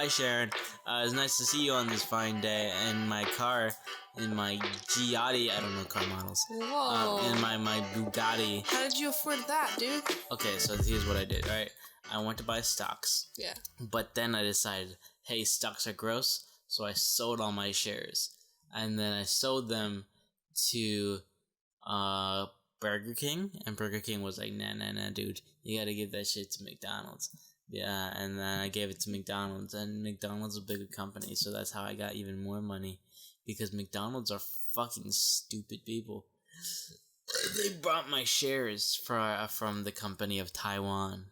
Hi, Sharon. It's nice to see you on this fine day. In my car, in my Giatti, I don't know car models. Whoa. In my Bugatti. How did you afford that, dude? Okay, so here's what I did, right? I went to buy stocks. Yeah. But then I decided, hey, stocks are gross, so I sold all my shares. And then I sold them to Burger King, and Burger King was like, nah, dude, you gotta give that shit to McDonald's. Yeah, and then I gave it to McDonald's, and McDonald's is a bigger company, so that's how I got even more money, because McDonald's are fucking stupid people. They bought my shares from the company of Taiwan,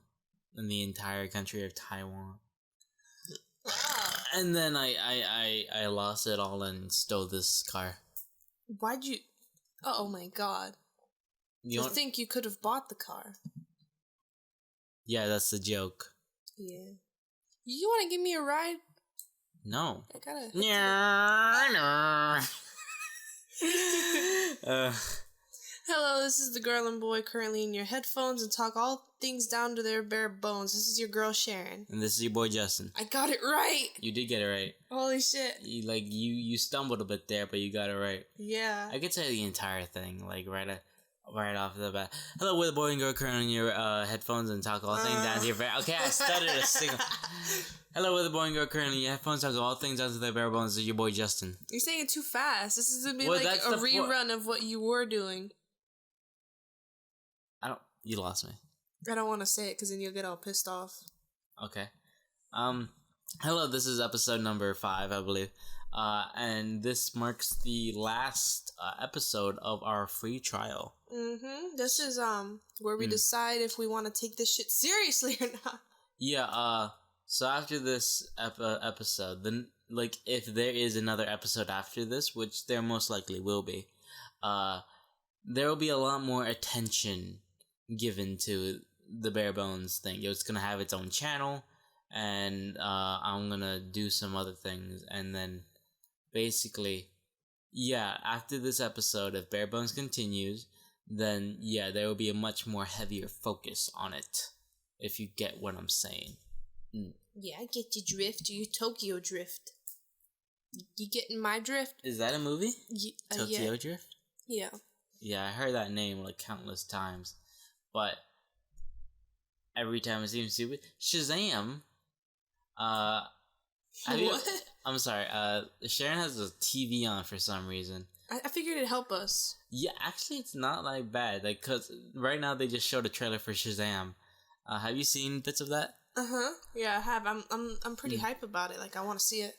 in the entire country of Taiwan. And then I lost it all and stole this car. Why'd you... Oh my god. You think you could have bought the car. Yeah, that's the joke. Yeah. You want to give me a ride? No. I gotta... Hello, this is the girl and boy currently in your headphones and talk all things down to their bare bones. This is your girl Sharon. And this is your boy Justin. I got it right! You did get it right. Holy shit. You stumbled a bit there, but you got it right. Yeah. I could say the entire thing, like right off the bat. Hello, we're the boy and girl currently in your headphones and talk all things down to your bare... Okay, I stuttered a single... Hello, we're the boy and girl currently in your headphones talk all things down to their bare bones. This is your boy Justin. You're saying it too fast. This is gonna be like a rerun of what you were doing. You lost me. I don't want to say it because then you'll get all pissed off. Okay. Hello, this is episode number 5, I believe. And this marks the last episode of our free trial. Mm-hmm. This is where we decide if we want to take this shit seriously or not. Yeah, so after this episode, then, like, if there is another episode after this, which there most likely will be, there will be a lot more attention given to the bare bones thing. It's gonna have its own channel, and I'm gonna do some other things, and then basically, yeah, after this episode, if bare bones continues, then yeah, there will be a much more heavier focus on it, if you get what I'm saying. Yeah, I get your drift. You Tokyo drift. You getting my drift? Is that a movie? Tokyo yeah. Drift? Yeah. Yeah, I heard that name like countless times. But every time it seems stupid. Shazam. What? I'm sorry. Sharon has a TV on for some reason. I figured it'd help us. Yeah, actually, it's not like bad. Like, cause right now they just showed a trailer for Shazam. Have you seen bits of that? Yeah, I have. I'm pretty hype about it. Like, I want to see it.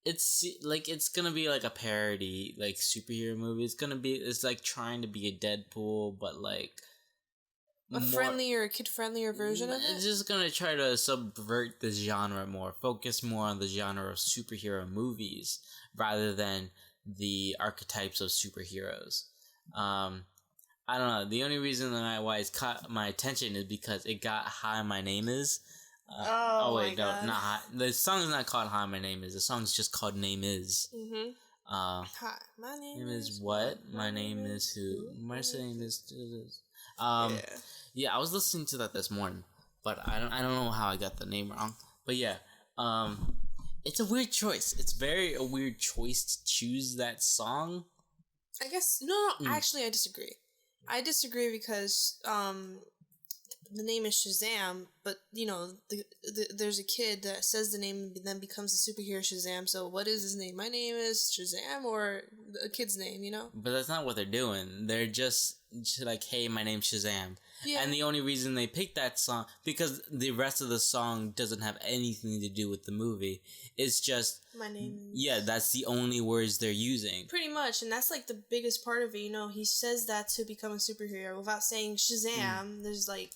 It's gonna be like a parody, like superhero movie. It's like trying to be a Deadpool, but like. A kid-friendlier version of it? It's just gonna try to subvert the genre more, focus more on the genre of superhero movies rather than the archetypes of superheroes. I don't know. The only reason why it's caught my attention is because it got "Hi, My Name Is." God. Not "Hi." The song's not called "Hi, My Name Is." The song's just called "Name Is." Mm-hmm. Hi, my name is what? My name is who? My name is. Yeah, I was listening to that this morning, but I don't know how I got the name wrong. But yeah, it's a weird choice. It's a weird choice to choose that song. I guess no. Actually, I disagree. I disagree because the name is Shazam, but you know, there's a kid that says the name and then becomes the superhero Shazam. So what is his name? My name is Shazam, or a kid's name, you know? But that's not what they're doing. They're just like, hey, my name's Shazam. Yeah. And the only reason they picked that song, because the rest of the song doesn't have anything to do with the movie. It's just... My name is... Yeah, that's the only words they're using. Pretty much, and that's like the biggest part of it, you know? He says that to become a superhero without saying Shazam. There's like...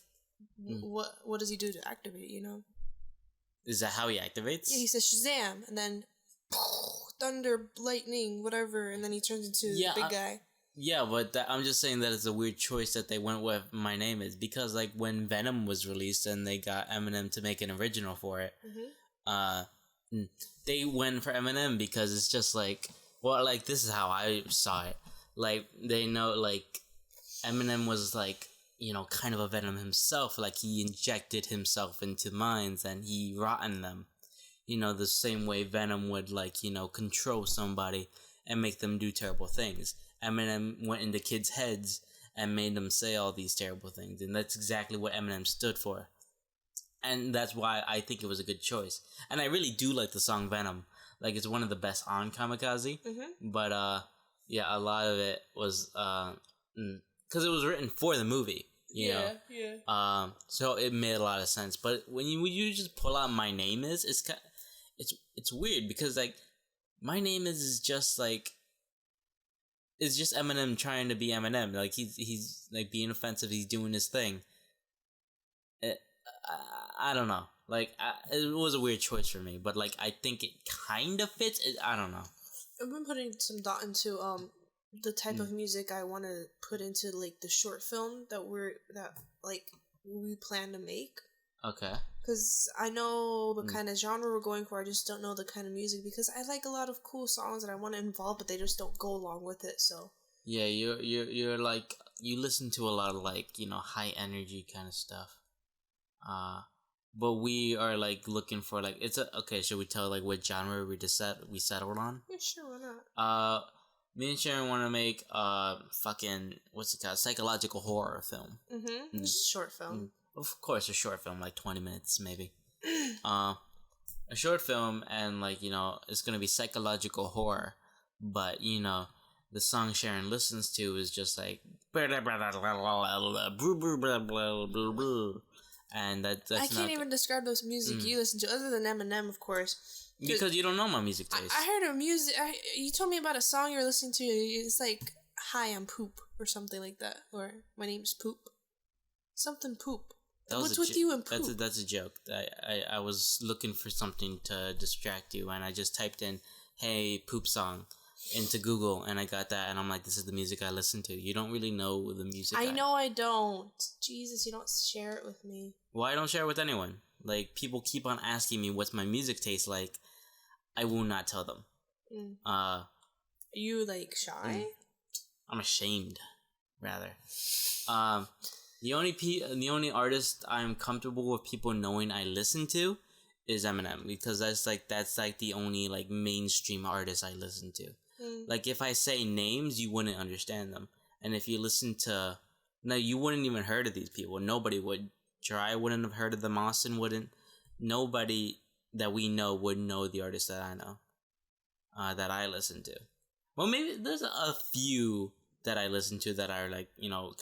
What does he do to activate, you know? Is that how he activates? Yeah, he says Shazam, and then... thunder, lightning, whatever, and then he turns into the big guy. Yeah, but I'm just saying that it's a weird choice that they went with My Name Is, because like when Venom was released and they got Eminem to make an original for it, they went for Eminem because it's just like, well, like this is how I saw it. Like they know, like Eminem was like, you know, kind of a Venom himself. Like he injected himself into minds and he rotten them. the same way Venom would, like, control somebody and make them do terrible things. Eminem went into kids' heads and made them say all these terrible things, and that's exactly what Eminem stood for. And that's why I think it was a good choice. And I really do like the song Venom. Like, it's one of the best on Kamikaze. Mm-hmm. But, yeah, a lot of it was, because it was written for the movie, you know? Yeah. So it made a lot of sense. But when you just pull out My Name Is, it's weird because, like, My Name Is just, like, it's just Eminem trying to be Eminem. Like, he's like, being offensive, he's doing his thing. I don't know. Like, it was a weird choice for me, but, like, I think it kind of fits. I don't know. I've been putting some thought into the type of music I want to put into, like, the short film that we plan to make. Okay. Because I know the kind of genre we're going for. I just don't know the kind of music, because I like a lot of cool songs that I want to involve, but they just don't go along with it. So yeah, you're like, you listen to a lot of, like, high energy kind of stuff. But we are, like, looking for, like, okay, should we tell, like, what genre we settled on? Yeah, sure, why not? Me and Sharon want to make fucking, what's it called, psychological horror film. Mm-hmm. It's a short film. Of course, a short film, like 20 minutes maybe. A short film, and, like, it's gonna be psychological horror, but the song Sharon listens to is just like and that's I can't even describe those music you listen to, other than Eminem, of course. Because you don't know my music taste. I heard a music. You told me about a song you're listening to. It's like, "Hi, I'm Poop" or something like that, or "My name's Poop." Something Poop. What's with you and Poop? That's a joke. I was looking for something to distract you, and I just typed in "Hey, Poop song" into Google, and I got that, and I'm like, this is the music I listen to. You don't really know the music. I know I don't. Jesus, you don't share it with me. Well, I don't share it with anyone. Like, people keep on asking me what's my music taste like. I will not tell them. Are you, like, shy? I'm ashamed, rather. The only artist I'm comfortable with people knowing I listen to is Eminem, because that's like the only, like, mainstream artist I listen to. Like, if I say names, you wouldn't understand them, and if you listen to, no, you wouldn't even heard of these people. Nobody would. Jari wouldn't have heard of them. Austin wouldn't. Nobody that we know would know the artist that I know, that I listen to. Well, maybe there's a few that I listen to that are, like,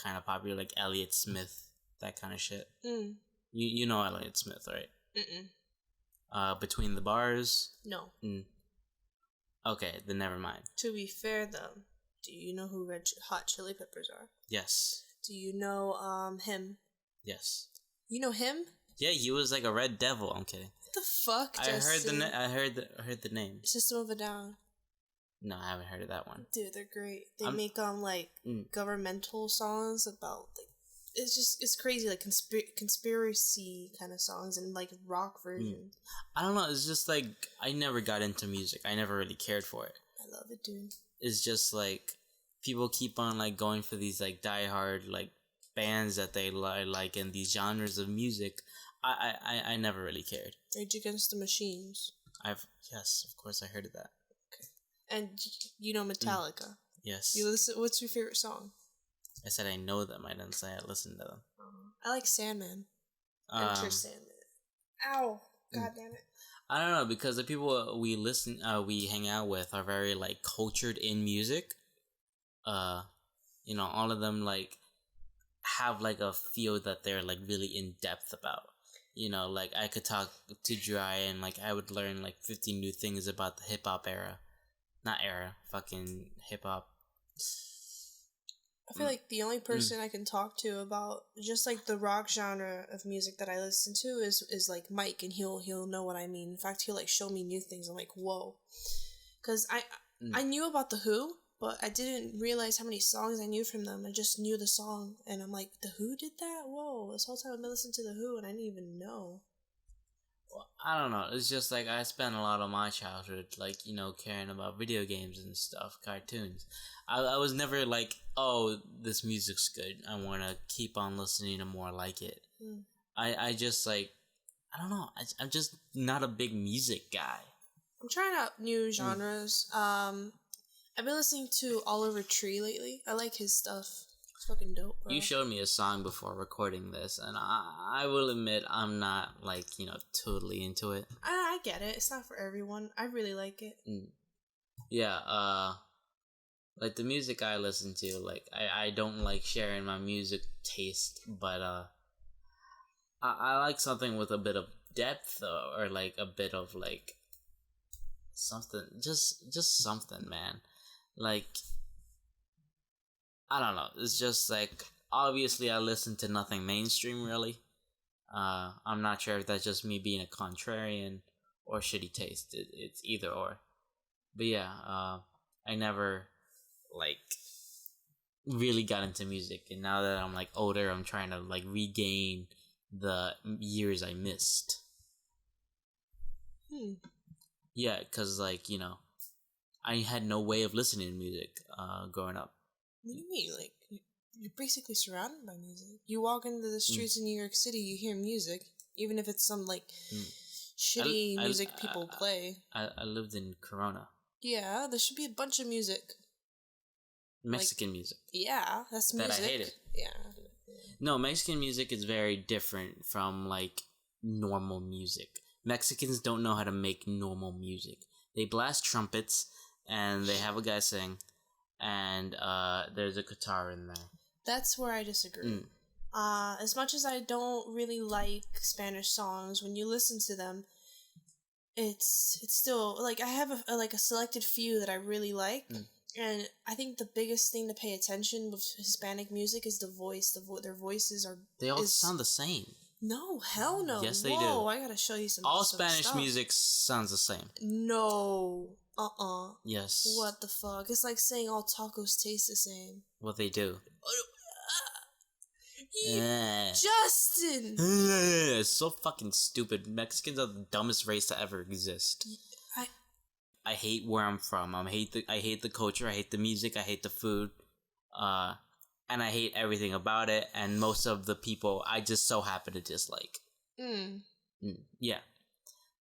kind of popular, like Elliott Smith, that kind of shit. You know Elliott Smith, right? Between the Bars? No. Okay, then never mind. To be fair, though, do you know who Red Hot Chili Peppers are? Yes. Do you know him? Yes. You know him? Yeah, he was like a red devil. I'm kidding. What the fuck, Justin? I heard the name. System of a Down. No, I haven't heard of that one. Dude, they're great. They make like governmental songs about, like, it's crazy, like conspiracy kind of songs, and like rock version. I don't know. It's just like, I never got into music. I never really cared for it. I love it, dude. It's just like, people keep on, like, going for these, like, diehard, like, bands that they like in these genres of music. I never really cared. Rage Against the Machines. Yes, of course I heard of that. Okay. And you know Metallica. Yes. You listen. What's your favorite song? I said I know them. I didn't say I listen to them. I like Sandman. Enter Sandman. Ow! God damn it. I don't know, because the people we hang out with are very, like, cultured in music. All of them, like, have, like, a field that they're, like, really in depth about. Like, I could talk to Dry and, like, I would learn, like, 50 new things about the hip-hop era. Not era, fucking hip-hop. I feel like the only person I can talk to about just, like, the rock genre of music that I listen to is like, Mike, and he'll know what I mean. In fact, he'll, like, show me new things. I'm like, whoa. Because I knew about The Who, but I didn't realize how many songs I knew from them. I just knew the song, and I'm like, The Who did that? Whoa, this whole time I've been listening to The Who, and I didn't even know. Well, I don't know. It's just, like, I spent a lot of my childhood, like, caring about video games and stuff, cartoons. I was never like, oh, this music's good, I want to keep on listening to more like it. I just, like, I don't know. I'm just not a big music guy. I'm trying out new genres. I've been listening to Oliver Tree lately. I like his stuff. It's fucking dope, bro. You showed me a song before recording this, and I will admit I'm not, totally into it. I get it. It's not for everyone. I really like it. Yeah, the music I listen to, I don't like sharing my music taste, but, I like something with a bit of depth, or a bit of, something, just something, man. I don't know. It's just obviously I listen to nothing mainstream really. I'm not sure if that's just me being a contrarian or shitty taste. It's either or. But yeah, I never really got into music, and now that I'm older, I'm trying to regain the years I missed. Yeah, because I had no way of listening to music growing up. What do you mean? You're basically surrounded by music. You walk into the streets in New York City, you hear music, even if it's some shitty music people play. I lived in Corona. Yeah, there should be a bunch of music. Mexican music. Yeah, that's music. That I hated. Yeah. No, Mexican music is very different from normal music. Mexicans don't know how to make normal music. They blast trumpets and they have a guy sing, and there's a guitar in there. That's where I disagree. As much as I don't really like Spanish songs, when you listen to them, it's still I have a selected few that I really like. And I think the biggest thing to pay attention with Hispanic music is the voice. Their voices are... They all sound the same. No, hell no. Yes, they do. I gotta show you some all some Spanish stuff. Music sounds the same. No. Yes. What the fuck? It's like saying all tacos taste the same. What they do. Justin! It's so fucking stupid. Mexicans are the dumbest race to ever exist. I hate where I'm from. I hate the culture. I hate the music. I hate the food. And I hate everything about it. And most of the people I just so happen to dislike. Yeah.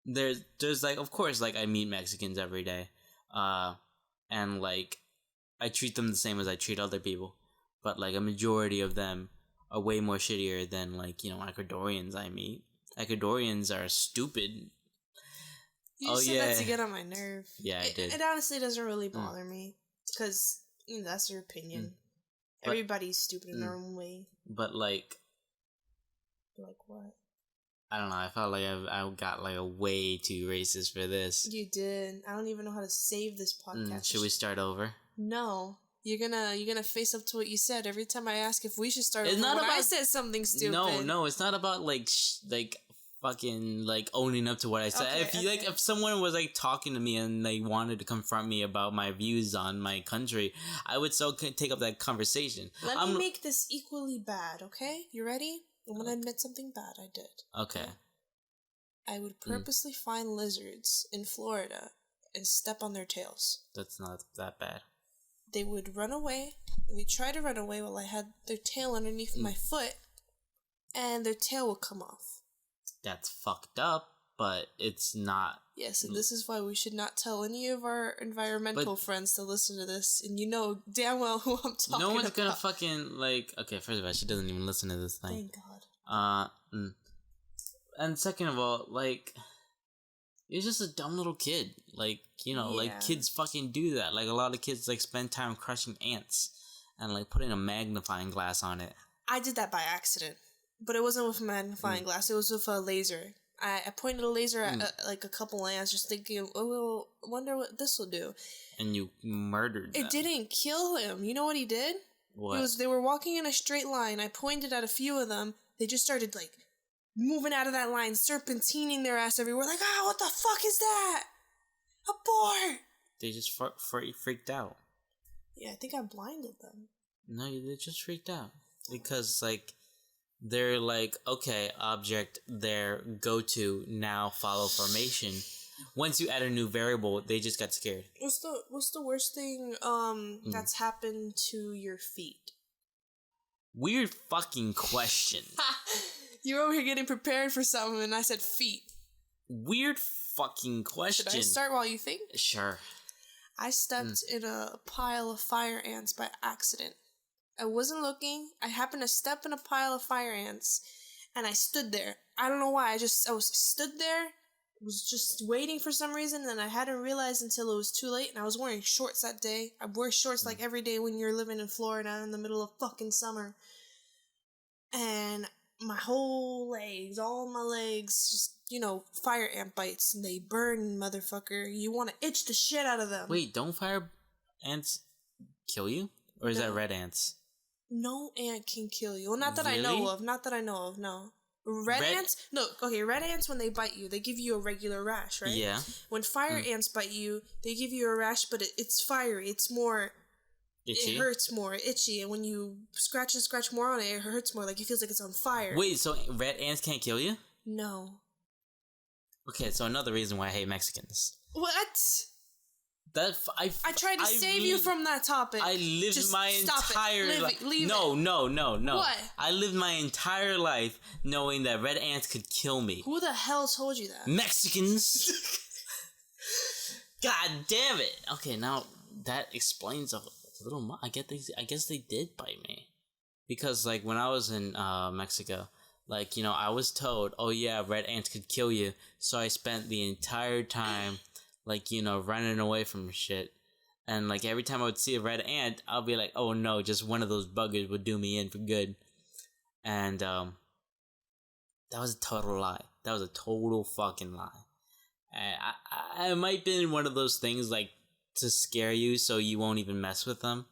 There's of course, I meet Mexicans every day. And I treat them the same as I treat other people. But a majority of them are way more shittier than Ecuadorians I meet. Ecuadorians are stupid. You said that to get on my nerve. Yeah, I did. It honestly doesn't really bother me because that's your opinion. Everybody's stupid in their own way. But what? I don't know. I felt like I got a way too racist for this. You did. I don't even know how to save this podcast. Should we start over? No. You're gonna face up to what you said every time I ask if we should start over. It's not about I said something stupid. No, it's not about fucking owning up to what I said. Okay, if someone was talking to me and they wanted to confront me about my views on my country, I would still take up that conversation. Let me make this equally bad, okay? You ready? I'm gonna admit something bad I did. Okay. I would purposely find lizards in Florida and step on their tails. That's not that bad. They would run away. They try to run away while I had their tail underneath my foot, and their tail would come off. That's fucked up, but it's not. Yes, and this is why we should not tell any of our environmental friends to listen to this, and you know damn well who I'm talking about. No one's gonna fucking, okay, first of all, she doesn't even listen to this thing. Thank God. And second of all, you're just a dumb little kid. Kids fucking do that. A lot of kids, spend time crushing ants and, putting a magnifying glass on it. I did that by accident. But it wasn't with a magnifying glass. It was with a laser. I pointed a laser at a couple ants, just thinking, oh, wonder what this will do. And you murdered them. It didn't kill him. You know what he did? What? They were walking in a straight line. I pointed at a few of them. They just started moving out of that line, serpentining their ass everywhere. What the fuck is that? Abort! They just freaked out. Yeah, I think I blinded them. No, they just freaked out because they're okay, object there, go to, now follow formation. Once you add a new variable, they just got scared. What's the worst thing that's happened to your feet? Weird fucking question. You were over here getting prepared for something, and I said feet. Weird fucking question. Should I start while you think? Sure. I stepped in a pile of fire ants by accident. I wasn't looking. I happened to step in a pile of fire ants, and I stood there. I don't know why. I stood there, was just waiting for some reason, and I hadn't realized until it was too late, and I was wearing shorts that day. I wear shorts like every day when you're living in Florida in the middle of fucking summer. And my whole legs, all my legs, just, fire ant bites, and they burn, motherfucker. You want to itch the shit out of them. Wait, don't fire ants kill you? Or is that red ants? No ant can kill you. Well, not that I know of, no. Red ants? No, okay, red ants, when they bite you, they give you a regular rash, right? Yeah. When fire ants bite you, they give you a rash, but it's fiery. It's more... Itchy? It hurts more, itchy, and when you scratch more on it, it hurts more, like it feels like it's on fire. Wait, so red ants can't kill you? No. Okay, so another reason why I hate Mexicans. What? I tried to save you from that topic. I lived my entire life. No. What? I lived my entire life knowing that red ants could kill me. Who the hell told you that? Mexicans. God damn it. Okay, now that explains a little more. I guess they did bite me. Because, like, when I was in Mexico, like, I was told, oh yeah, red ants could kill you. So I spent the entire time... like, running away from shit. And, like, every time I would see a red ant, I'll be like, oh no, just one of those buggers would do me in for good. And, that was a total lie. That was a total fucking lie. And I might have been one of those things, like, to scare you so you won't even mess with them.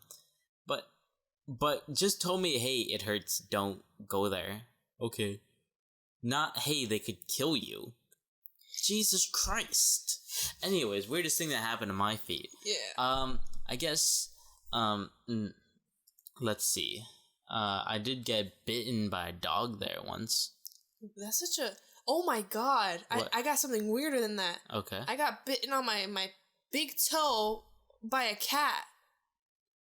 But just told me, hey, it hurts, don't go there. Okay. Not, hey, they could kill you. Jesus Christ. Anyways, weirdest thing that happened to my feet. Yeah. I guess, let's see. I did get bitten by a dog there once. That's such a... Oh my god. I got something weirder than that. Okay. I got bitten on my big toe by a cat.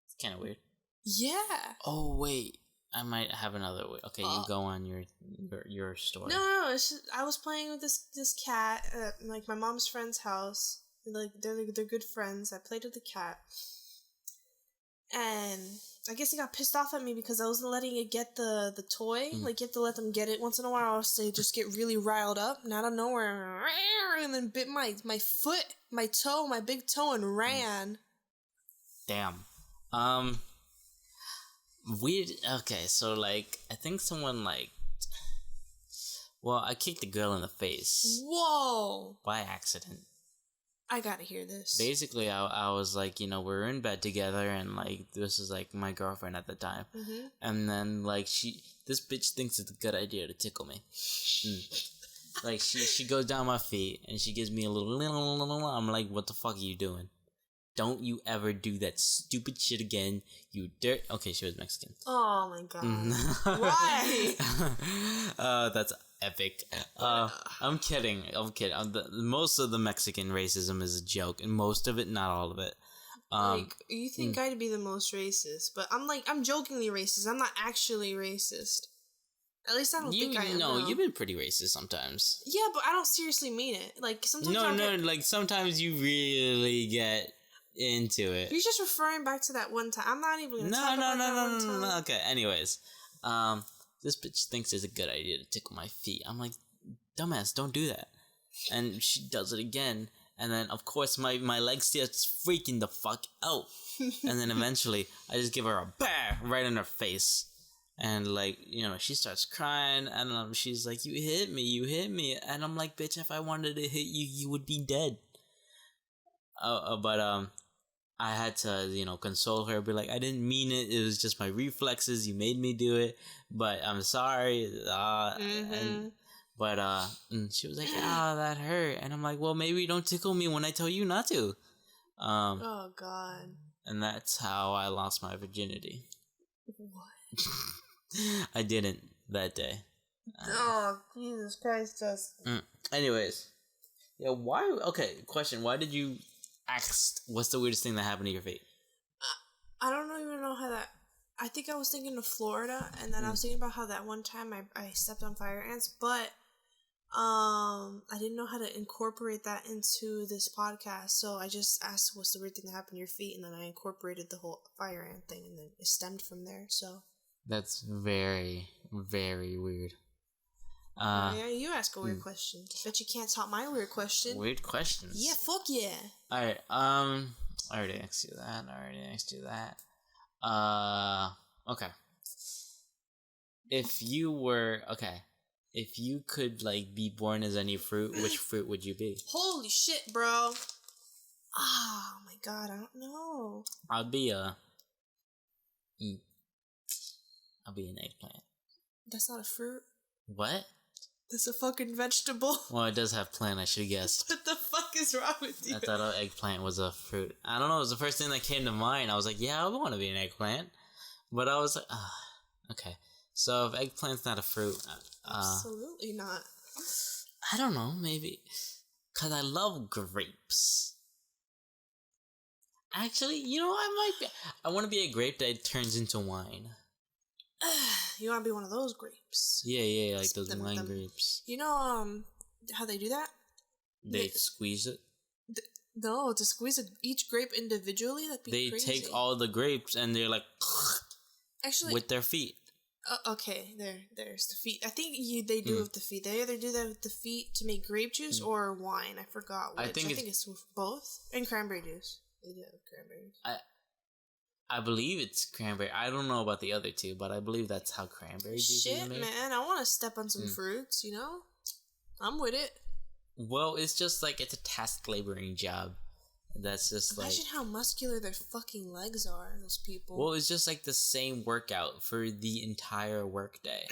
It's kind of weird. Yeah. Oh, wait. I might have another way. Okay, you go on your story. No. It's just, I was playing with this cat at, like, my mom's friend's house. Like, they're good friends. I played with the cat. And I guess he got pissed off at me because I wasn't letting it get the toy. Like, you have to let them get it once in a while, or else they just get really riled up. And out of nowhere, and then bit my foot, my toe, my big toe, and ran. Damn. Weird. Okay, so, like, I think someone, like... Well, I kicked a girl in the face. Whoa! By accident. I gotta hear this. Basically, I was like, we were in bed together, and, like, this is, like, my girlfriend at the time. Mm-hmm. And then, like, this bitch thinks it's a good idea to tickle me. Like, she goes down my feet, and she gives me a little... I'm like, what the fuck are you doing? Don't you ever do that stupid shit again, you dirt... Okay, she was Mexican. Oh my god. Why? That's epic. I'm kidding. Most of the Mexican racism is a joke, and most of it, not all of it. Like, you think I'd be the most racist, but I'm jokingly racist. I'm not actually racist. At least I don't think I am. No, you've been pretty racist sometimes. Yeah, but I don't seriously mean it. Like, sometimes like, sometimes you really get... into it. You're just referring back to that one time. I'm not even gonna talk about that one time. No. Okay, anyways. This bitch thinks it's a good idea to tickle my feet. I'm like, dumbass, don't do that. And she does it again. And then, of course, my leg starts freaking the fuck out. And then eventually, I just give her a bear right in her face. And, like, she starts crying. And she's like, you hit me. And I'm like, bitch, if I wanted to hit you, you would be dead. But I had to, console her, be like, I didn't mean it. It was just my reflexes. You made me do it, but I'm sorry. And she was like, that hurt. And I'm like, well, maybe don't tickle me when I tell you not to. Oh, God. And that's how I lost my virginity. What? I didn't that day. Oh, Jesus Christ, Justin. Anyways. Yeah, why? Okay, question. Why did you... asked what's the weirdest thing that happened to your feet? I don't even know how that... I think I was thinking of Florida, and then I was thinking about how that one time I stepped on fire ants, but I didn't know how to incorporate that into this podcast, so I just asked what's the weird thing that happened to your feet, and then I incorporated the whole fire ant thing, and then it stemmed from there, so. That's very, very weird. Yeah, you ask a weird question. Bet you can't top my weird question. Weird questions. Yeah, fuck yeah. Alright, I already asked you that. Okay. If you could, like, be born as any fruit, which fruit would you be? Holy shit, bro. Oh my god, I don't know. I'll be an eggplant. That's not a fruit. What? That's a fucking vegetable. Well, it does have plant, I should guess. What the fuck is wrong with you? I thought an eggplant was a fruit. I don't know, it was the first thing that came to mind. I was like, yeah, I would want to be an eggplant. But I was like, okay. So if eggplant's not a fruit... Absolutely not. I don't know, maybe... Because I love grapes. Actually, you know, I want to be a grape that turns into wine. You want to be one of those grapes. Yeah, like those wine grapes. You know how they do that? They squeeze it? No, to squeeze each grape individually, that'd be crazy. They take all the grapes and they're like... Actually... with their feet. Okay, there's the feet. I think they do with the feet. They either do that with the feet to make grape juice or wine. I forgot which. I think it's with both. And cranberry juice. They do have cranberries. I believe it's cranberry. I don't know about the other two, but I believe that's how cranberry juice is made. Shit, man. I want to step on some fruits, you know? I'm with it. Well, it's just like it's a task laboring job. That's just Imagine how muscular their fucking legs are, those people. Well, it's just like the same workout for the entire workday.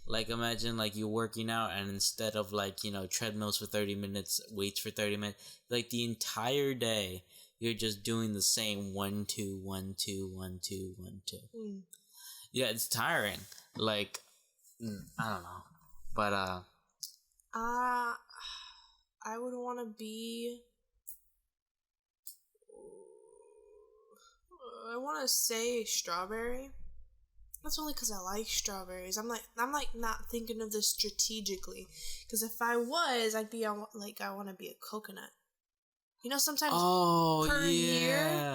Like, imagine, like, you're working out and instead of, like, you know, treadmills for 30 minutes, weights for 30 minutes, like, the entire day, you're just doing the same 1, 2, 1, 2, 1, 2, 1, 2. Yeah, it's tiring. Like, I don't know. But, I would want to be... I want to say strawberry. That's only because I like strawberries. I'm like not thinking of this strategically. Because if I was, I'd be on, like, I want to be a coconut. You know, sometimes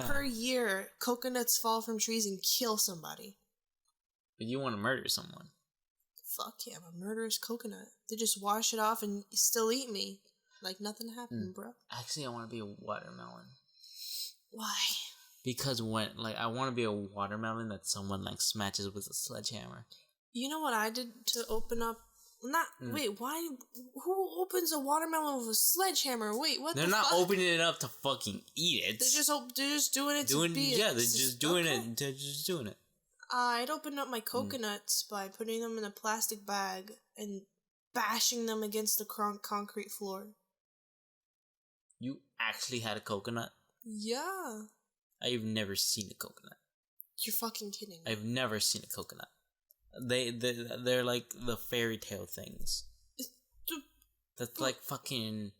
per year, coconuts fall from trees and kill somebody. But you want to murder someone. Fuck yeah, I'm a murderous coconut. They just wash it off and still eat me. Like nothing happened, bro. Actually, I want to be a watermelon. Why? Because I want to be a watermelon that someone, like, smashes with a sledgehammer. You know what I did to open up? Wait, why? Who opens a watermelon with a sledgehammer? Wait, what? They're not opening it up to fucking eat it. They're just doing it to be. Yeah, they're just doing it. They're just doing it. I'd open up my coconuts by putting them in a plastic bag and bashing them against the concrete floor. You actually had a coconut? Yeah. I've never seen a coconut. You're fucking kidding me. I've never seen a coconut. They're like the fairy tale things. That's like fucking...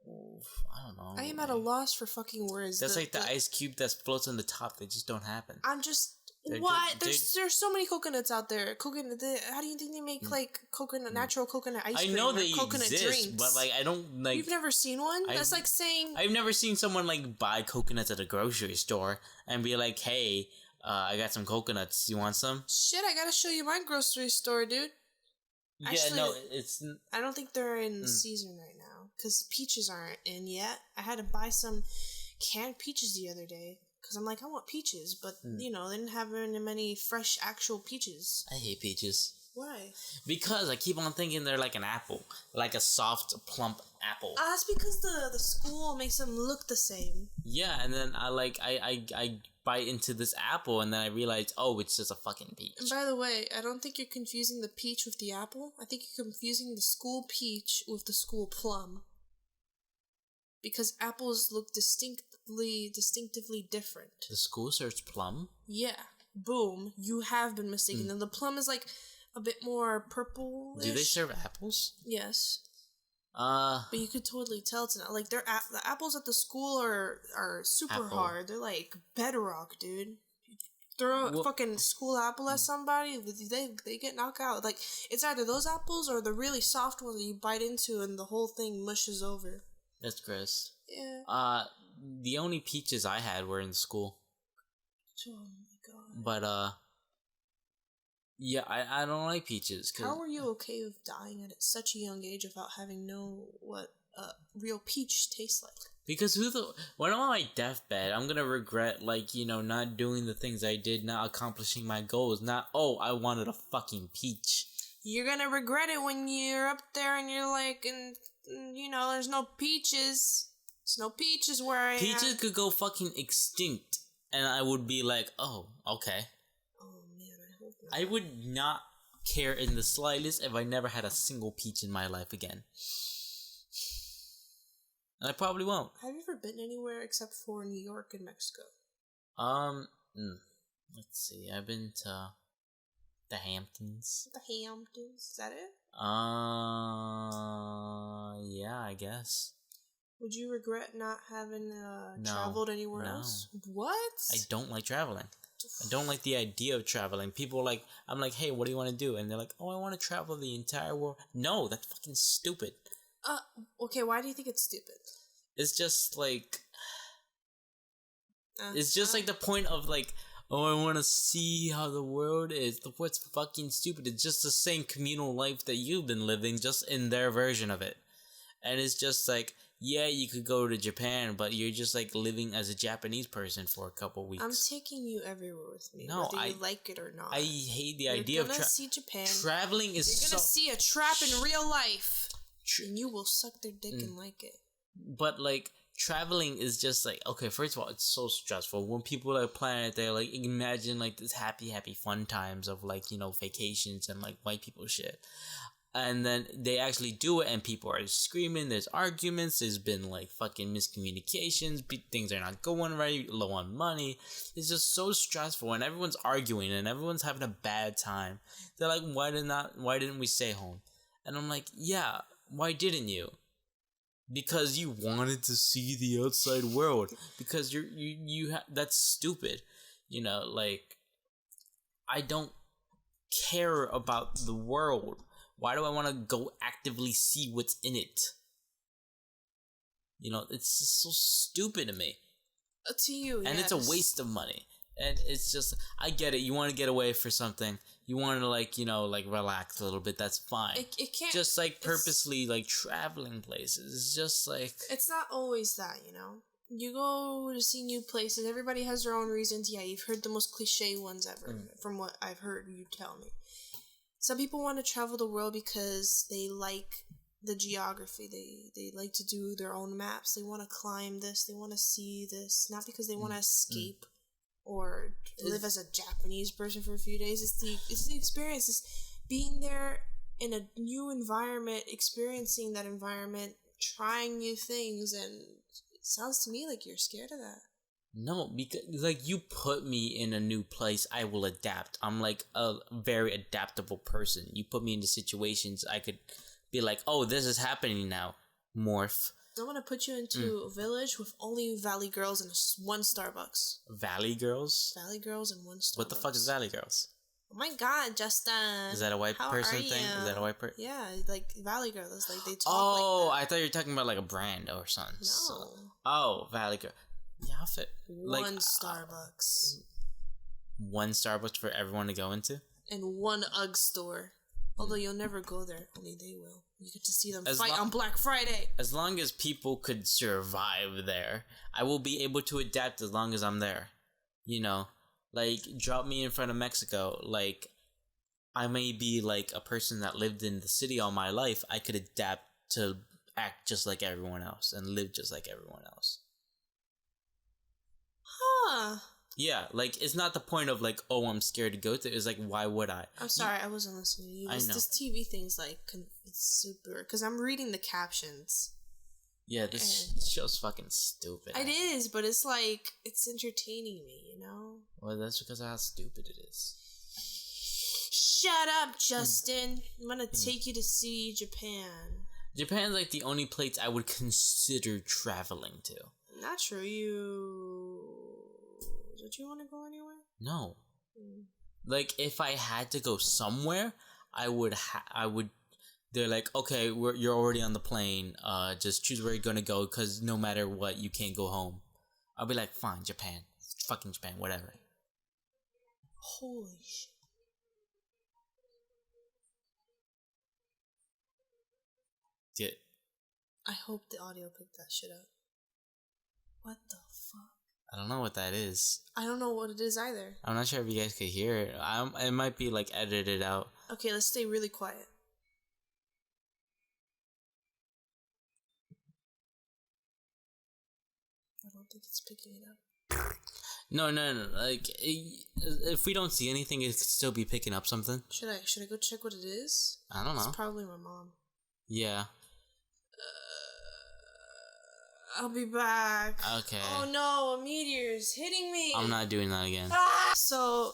I don't know. I am at a loss for fucking words. That's like the ice cube that floats on the top. They just don't happen. I'm just... What? There's so many coconuts out there. How do you think they make like coconut, natural coconut ice cream? I know they coconut exist, drinks? but like I don't like. You've never seen one? That's like saying I've never seen someone like buy coconuts at a grocery store and be like, "Hey, I got some coconuts. You want some?" Shit, I gotta show you my grocery store, dude. Yeah, actually, no, it's. I don't think they're in the season right now because peaches aren't in yet. I had to buy some canned peaches the other day. Because I'm like, I want peaches, but, you know, they didn't have very many fresh, actual peaches. I hate peaches. Why? Because I keep on thinking they're like an apple. Like a soft, plump apple. That's because the school makes them look the same. Yeah, and then I bite into this apple, and then I realize, oh, it's just a fucking peach. And by the way, I don't think you're confusing the peach with the apple. I think you're confusing the school peach with the school plum. Because apples look distinctively different. The school serves plum? Yeah. Boom. You have been mistaken. And the plum is like a bit more purple. Do they serve apples? Yes. But you could totally tell it's not. Like, the apples at the school are super hard. They're like bedrock, dude. You throw a fucking school apple at somebody, they get knocked out. Like, it's either those apples or the really soft ones that you bite into and the whole thing mushes over. That's gross. Yeah. The only peaches I had were in school. Oh my god. But, yeah, I don't like peaches. How were you okay with dying at such a young age without having know what real peach tastes like? Because when I'm on my deathbed, I'm gonna regret, like, you know, not doing the things I did, not accomplishing my goals, not, I wanted a fucking peach. You're gonna regret it when you're up there and you're like, and you know, there's no peaches. There's no peaches where I am. Peaches could go fucking extinct, and I would be like, oh, okay. I would not care in the slightest if I never had a single peach in my life again. And I probably won't. Have you ever been anywhere except for New York and Mexico? Let's see. I've been to the Hamptons. The Hamptons? Is that it? Yeah, I guess. Would you regret not having traveled anywhere else? What? I don't like traveling. I don't like the idea of traveling. People are like, I'm like, hey, what do you want to do? And they're like, I want to travel the entire world. No, that's fucking stupid. Okay, why do you think it's stupid? It's just like, it's just like the point of like, I want to see how the world is. What's fucking stupid? It's just the same communal life that you've been living, just in their version of it. And it's just like, yeah, you could go to Japan, but you're just like living as a Japanese person for a couple weeks. I'm taking you everywhere with me, no, whether you like it or not. I hate the idea of see Japan. Traveling is You're gonna see a trap in real life, and you will suck their dick and like it. But like, traveling is just like, okay, first of all, it's so stressful. When people are planning it, they're like, imagine like this happy fun times of like, you know, vacations and like white people shit. And then they actually do it and people are screaming, there's arguments, there's been like fucking miscommunications, things are not going right, low on money. It's just so stressful and everyone's arguing and everyone's having a bad time. They're like, why didn't we stay home? And I'm like, yeah, why didn't you? Because you wanted to see the outside world. Because that's stupid. You know, like, I don't care about the world. Why do I want to go actively see what's in it? You know, it's just so stupid to me. To you, and it's a waste of money. And it's just, I get it. You want to get away for something. You want to, like, you know, like, relax a little bit. That's fine. It can't... Just, like, purposely, like, traveling places. It's just, like... It's not always that, you know? You go to see new places. Everybody has their own reasons. Yeah, you've heard the most cliche ones ever, from what I've heard you tell me. Some people want to travel the world because they like the geography. They like to do their own maps. They want to climb this. They want to see this. Not because they want to escape or live as a Japanese person for a few days. It's the experience. It's being there in a new environment, experiencing that environment, trying new things, and it sounds to me like you're scared of that. No, because, like, you put me in a new place, I will adapt. I'm, like, a very adaptable person. You put me into situations, I could be like, oh, this is happening now. Morph. I want to put you into a village with only Valley Girls and one Starbucks. Valley Girls? Valley Girls and one Starbucks. What the fuck is Valley Girls? Oh my god, Justin. Is that a white person thing? Is that a white person? Yeah, like Valley Girls. Like, they talk like that. I thought you were talking about, like, a brand or something. No. So, Valley Girl. The outfit. One Starbucks. One Starbucks for everyone to go into? And one UGG store. Although you'll never go there, only they will. You get to see them fight on Black Friday. As long as people could survive there, I will be able to adapt as long as I'm there. You know? Like, drop me in front of Mexico. Like, I may be like a person that lived in the city all my life. I could adapt to act just like everyone else and live just like everyone else. Huh. Yeah, like, it's not the point of, like, oh, I'm scared to go to. It's like, why would I? I'm sorry, I wasn't listening to you. This TV thing's, like, it's super... Because I'm reading the captions. Yeah, this show's fucking stupid. It is, but it's, like, it's entertaining me, you know? Well, that's because of how stupid it is. Shut up, Justin. I'm gonna take you to see Japan. Japan's, like, the only place I would consider traveling to. Not true, Don't you want to go anywhere? No. Like, if I had to go somewhere, I would. They're like, okay, you're already on the plane. Just choose where you're gonna go, because no matter what, you can't go home. I'll be like, fine, Japan, fucking Japan, whatever. Holy shit! Yeah. I hope the audio picked that shit up. What the fuck? I don't know what that is. I don't know what it is either. I'm not sure if you guys could hear it. It might be like edited out. Okay, let's stay really quiet. I don't think it's picking it up. No. Like, if we don't see anything, it could still be picking up something. Should I go check what it is? I don't know. It's probably my mom. Yeah. I'll be back. Okay. Oh no, a meteor's hitting me. I'm not doing that again. So,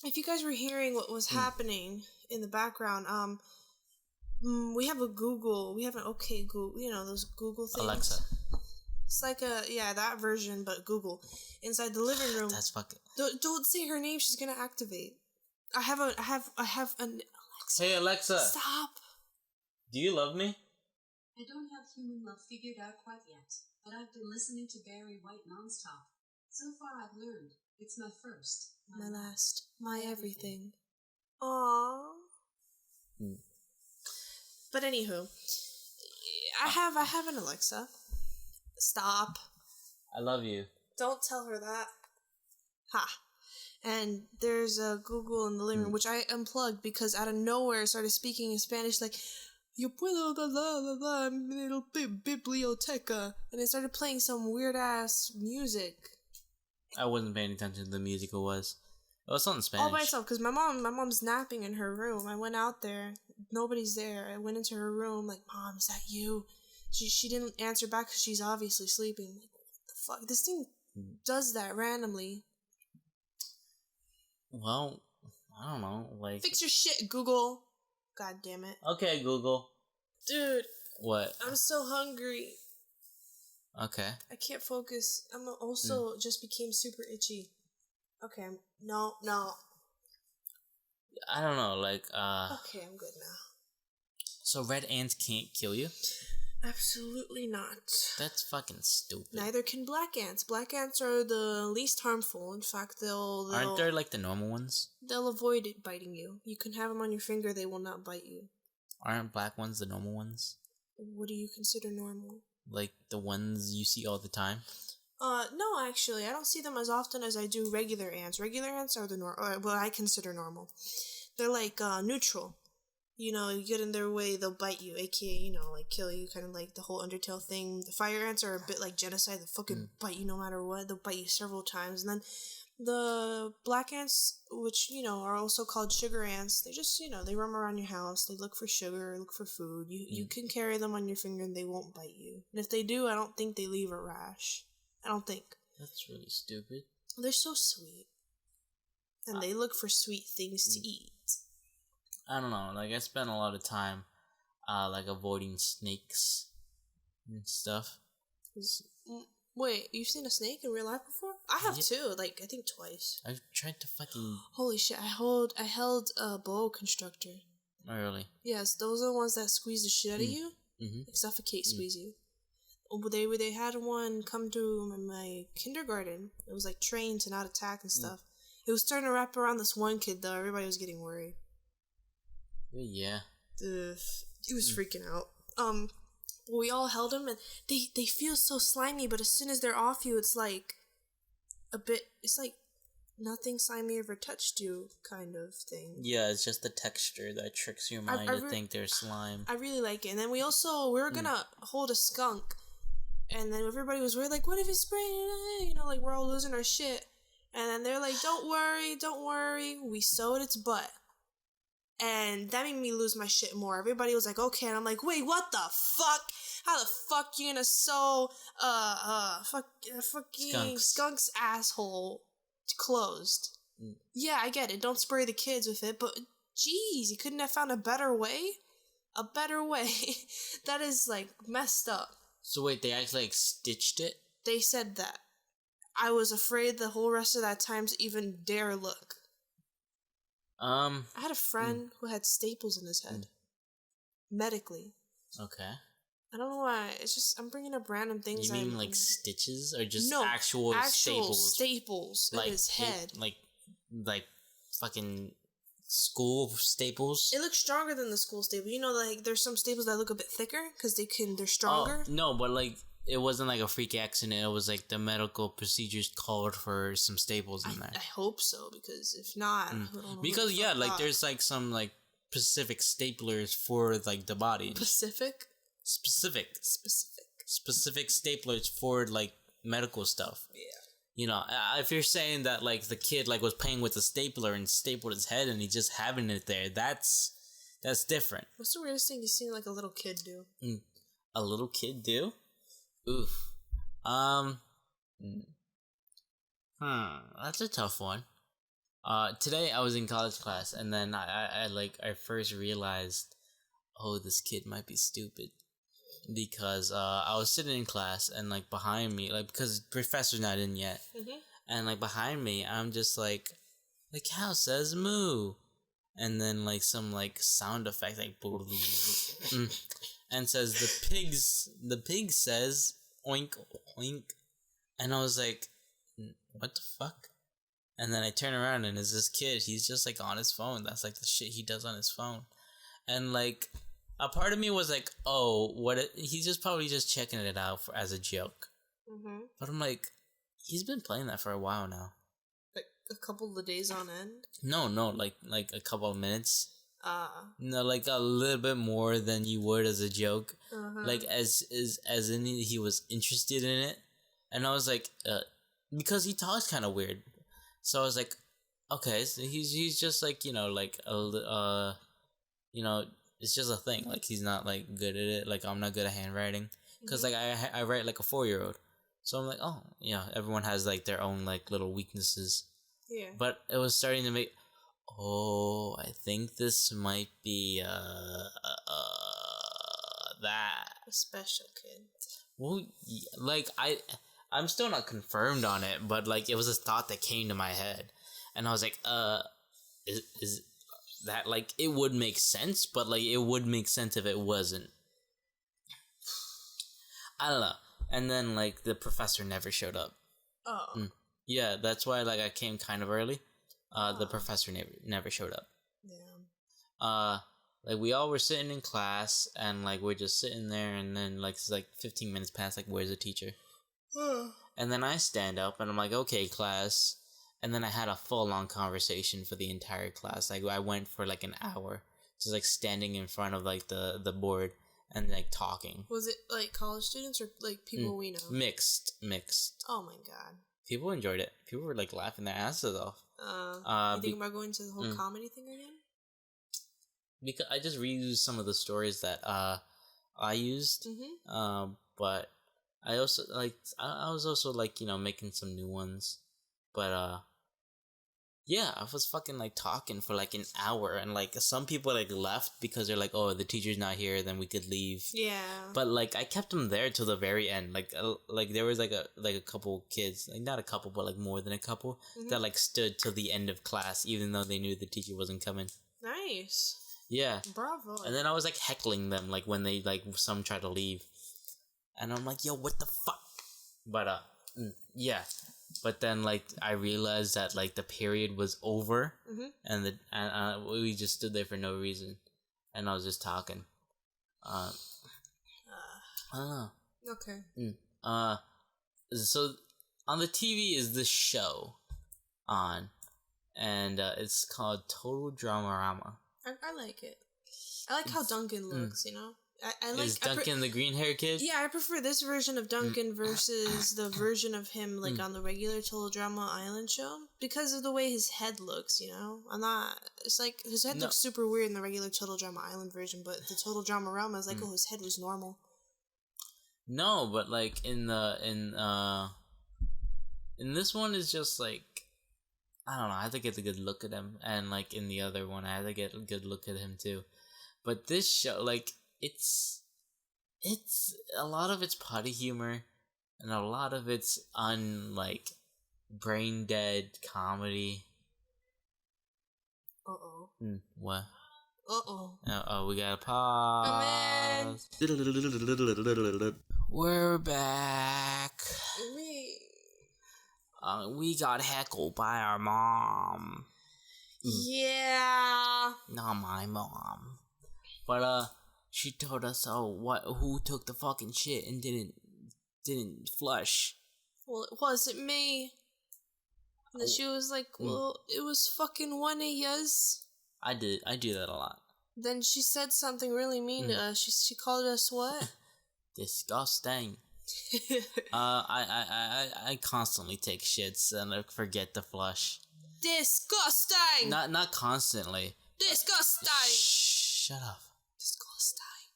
if you guys were hearing what was happening in the background, we have an OK Google, you know, those Google things. Alexa. It's like that version, but Google. Inside the living room. That's fucking... Don't say her name, she's gonna activate. I have an Alexa. Hey, Alexa. Stop. Do you love me? I don't have human love figured out quite yet, but I've been listening to Barry White nonstop. So far I've learned, it's my first, my last, my everything. Aww. But anywho, I have an Alexa. Stop. I love you. Don't tell her that. Ha. And there's a Google in the living room, which I unplugged because out of nowhere it started speaking in Spanish like, Yo puedo la mi little biblioteca. And it started playing some weird ass music. I wasn't paying attention to the music it was. It was something in Spanish. All by itself, because my mom's napping in her room. I went out there. Nobody's there. I went into her room like, Mom, is that you? She didn't answer back because she's obviously sleeping. Like, what the fuck? This thing does that randomly. Well, I don't know. Like, fix your shit, Google. God damn it. Okay, Google. Dude. What? I'm so hungry. Okay. I can't focus. I'm also just became super itchy. Okay. No. I don't know, like, Okay, I'm good now. So red ants can't kill you? Absolutely not. That's fucking stupid. Neither can black ants. Black ants are the least harmful. In fact, they'll Aren't there, like, the normal ones? They'll avoid it biting you. You can have them on your finger, they will not bite you. Aren't black ones the normal ones? What do you consider normal? Like, the ones you see all the time? No, actually. I don't see them as often as I do regular ants. Regular ants are what I consider normal. They're, like, neutral. You know, you get in their way, they'll bite you, aka, you know, like, kill you, kind of like the whole Undertale thing. The fire ants are a bit like genocide, they'll fucking bite you no matter what, they'll bite you several times. And then the black ants, which, you know, are also called sugar ants, they just, you know, they roam around your house, they look for sugar, look for food. You can carry them on your finger and they won't bite you. And if they do, I don't think they leave a rash. I don't think. That's really stupid. They're so sweet. And they look for sweet things to eat. I don't know, like, I spent a lot of time, like, avoiding snakes and stuff. Wait, you've seen a snake in real life before? I have too, like, I think twice. I've tried to fucking... Holy shit, I held a boa constrictor. Oh, really? Yes, those are the ones that squeeze the shit out of you. Like, suffocate, squeeze you. They had one come to my kindergarten. It was, like, trained to not attack and stuff. It was starting to wrap around this one kid, though. Everybody was getting worried. Yeah. He was freaking out. We all held him, and they feel so slimy, but as soon as they're off you, it's like it's like nothing slimy ever touched you kind of thing. Yeah, it's just the texture that tricks your mind to think they're slime. I really like it. And then we were gonna hold a skunk, and then everybody was worried, like, what if it's spraying? You know, like, we're all losing our shit. And then they're like, don't worry, we sewed its butt. And that made me lose my shit more. Everybody was like, okay. And I'm like, wait, what the fuck? How the fuck you gonna sew, fucking skunk's asshole closed? Yeah, I get it. Don't spray the kids with it. But, jeez, you couldn't have found a better way? A better way? That is, like, messed up. So wait, they actually, like, stitched it? They said that. I was afraid the whole rest of that time to even dare look. I had a friend who had staples in his head. Medically. Okay. I don't know why. It's just, I'm bringing up random things. You mean like stitches or just actual staples like in his head? Like fucking school staples? It looks stronger than the school staple. You know, like there's some staples that look a bit thicker because they're stronger. Oh, no, but like it wasn't like a freak accident. It was like the medical procedures called for some staples in there. I hope so, because if not, I don't know. Because like there's like some like specific staplers for like the body. Specific staplers for like medical stuff. Yeah. You know, if you're saying that like the kid like was playing with a stapler and stapled his head and he's just having it there, that's different. What's the weirdest thing you've seen like a little kid do? A little kid do? Oof. That's a tough one. Today I was in college class and then I first realized, oh, this kid might be stupid. Because I was sitting in class and like behind me, like because the professor's not in yet, and like behind me, I'm just like the cow says moo, and then like some like sound effect like and says the pig says oink oink, and I was like, what the fuck? And then I turn around and it's this kid. He's just like on his phone. That's like the shit he does on his phone, and like. A part of me was like, oh, he's just probably just checking it out as a joke. But I'm like, he's been playing that for a while now. Like a couple of days on end? No, like a couple of minutes. No, like a little bit more than you would as a joke. Like as in he was interested in it. And I was like, because he talks kind of weird. So I was like, okay, so he's just like, you know, like you know, it's just a thing. Like, he's not, like, good at it. Like, I'm not good at handwriting. Because, like, I write like a 4-year-old. So I'm like, oh, yeah, everyone has, like, their own, like, little weaknesses. Yeah. But it was starting to make, oh, I think this might be, that. A special kid. Well, like, I'm still not confirmed on it, but, like, it was a thought that came to my head. And I was like, is that, like, it would make sense, but, like, it would make sense if it wasn't. I don't know. And then, like, the professor never showed up. Oh. Yeah, that's why, like, I came kind of early. The professor never showed up. Yeah. Like, we all were sitting in class, and, like, we're just sitting there, and then, like, it's, like, 15 minutes past, like, where's the teacher? And then I stand up, and I'm like, okay, class. And then I had a full-on conversation for the entire class. Like, I went for, like, an hour. Just, like, standing in front of, like, the board and, like, talking. Was it, like, college students or, like, people we know? Mixed. Oh, my God. People enjoyed it. People were, like, laughing their asses off. You think about going to the whole comedy thing again? Because I just reused some of the stories that I used. But I also, like, I was also, like, you know, making some new ones. But, yeah, I was fucking, like, talking for, like, an hour, and, like, some people, like, left because they're like, oh, the teacher's not here, then we could leave. Yeah. But, like, I kept them there till the very end. Like, there was, like, a couple kids, like, not a couple, but, like, more than a couple, that, like, stood till the end of class, even though they knew the teacher wasn't coming. Nice. Yeah. Bravo. And then I was, like, heckling them, like, when they, like, some tried to leave. And I'm like, yo, what the fuck? But, yeah. But then, like, I realized that, like, the period was over, and we just stood there for no reason, and I was just talking. I don't know. Okay. So, on the TV is this show on, and it's called Total Dramarama. I like it. I like how Duncan looks, you know? I like, is Duncan the green hair kid? Yeah, I prefer this version of Duncan versus the version of him like on the regular Total Drama Island show because of the way his head looks. You know, it's like his head looks super weird in the regular Total Drama Island version, but the Total Dramarama is like, oh, his head was normal. No, but like in this one is just like, I don't know. I had to get a good look at him, and like in the other one, I had to get a good look at him too. But this show, like. It's a lot of it's potty humor, and a lot of it's brain dead comedy. Uh-oh. What? Uh-oh. Oh, we gotta pause. We're back. We got heckled by our mom. Yeah. Not my mom. But, she told us, who took the fucking shit and didn't flush. Well, it wasn't me. And then she was like, well, it was fucking one of yous. I do that a lot. Then she said something really mean to us. She called us what? Disgusting. I constantly take shits and I forget to flush. Disgusting! Not constantly. Disgusting! Shut up. Disgusting.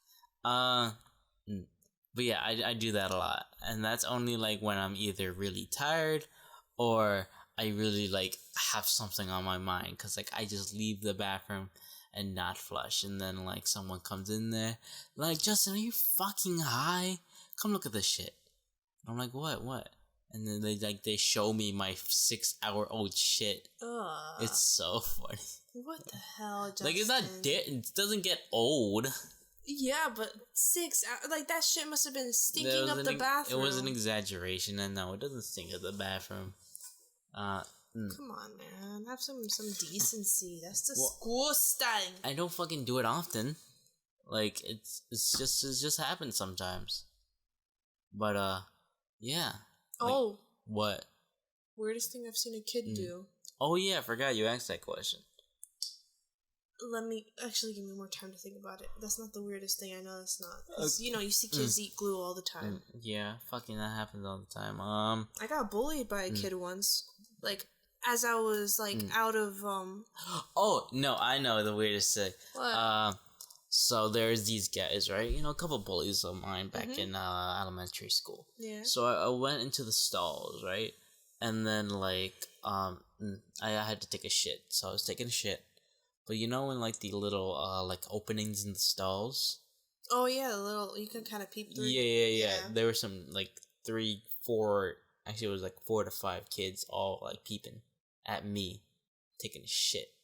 But yeah, I do that a lot. And that's only like when I'm either really tired or I really like have something on my mind. Cause like I just leave the bathroom and not flush. And then like someone comes in there like, Justin, are you fucking high? Come look at this shit. I'm like, what? And then they show me my 6-hour-old shit. Ugh. It's so funny. What the hell, Justin? Like, it's not it doesn't get old. Yeah, but 6 hours, like that shit must have been stinking up the bathroom. It was an exaggeration, and no, it doesn't stink up the bathroom. Come on, man, have some decency. That's disgusting. I don't fucking do it often. Like it just happens sometimes. But yeah. Oh. What? Weirdest thing I've seen a kid do. Oh yeah, I forgot you asked that question. Let me actually give me more time to think about it. That's not the weirdest thing. I know that's not. Cause, you know, you see kids eat glue all the time. Yeah, fucking that happens all the time. I got bullied by a kid once. Like, as I was, like, out of, Oh, no, I know the weirdest thing. What? So there's these guys, right? You know, a couple bullies of mine back in elementary school. Yeah. So I went into the stalls, right? And then, like, I had to take a shit. So I was taking a shit. But you know in, like, the little, like, openings in the stalls? Oh, yeah, the little, you can kind of peep through. Yeah. There were some, like, 3, 4, actually it was, like, 4 to 5 kids all, like, peeping at me taking a shit.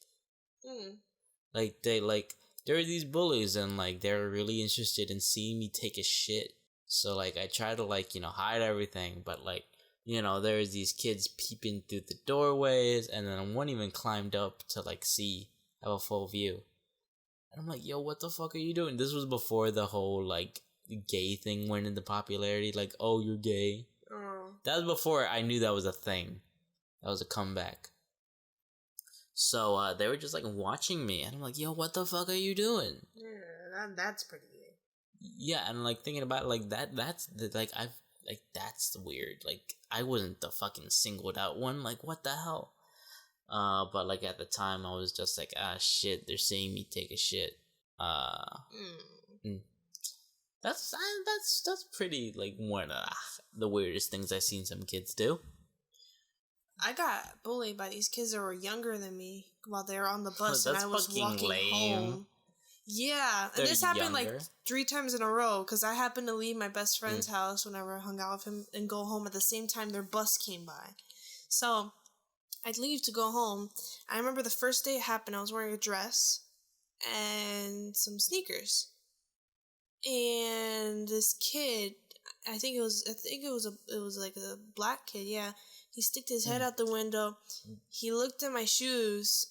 Like, there were these bullies, and, like, they were really interested in seeing me take a shit. So, like, I tried to, like, you know, hide everything, but, like, you know, there was these kids peeping through the doorways, and then one even climbed up to, like, have a full view. And I'm like, yo, what the fuck are you doing? This was before the whole, like, gay thing went into popularity. Like, oh, you're gay. That was before I knew that was a thing. That was a comeback. So, they were just, like, watching me. And I'm like, yo, what the fuck are you doing? Yeah, that's pretty gay. Yeah, and, like, thinking about it, like, that's weird. Like, I wasn't the fucking singled out one. Like, what the hell? But, like, at the time, I was just like, shit, they're seeing me take a shit. That's pretty, like, one of the weirdest things I've seen some kids do. I got bullied by these kids that were younger than me while they were on the bus and I was walking lame. home. Yeah, and this happened like 3 times in a row because I happened to leave my best friend's house whenever I hung out with him and go home at the same time their bus came by. So I'd leave to go home. I remember the first day it happened, I was wearing a dress and some sneakers. And this kid, it was like a black kid, yeah. He sticked his head out the window. He looked at my shoes.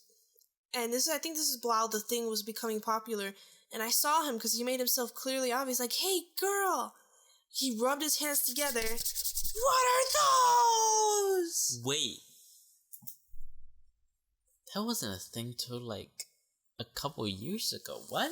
And I think this is while the thing was becoming popular. And I saw him because he made himself clearly obvious. Like, hey, girl. He rubbed his hands together. What are those? Wait. That wasn't a thing till, like, a couple years ago. What?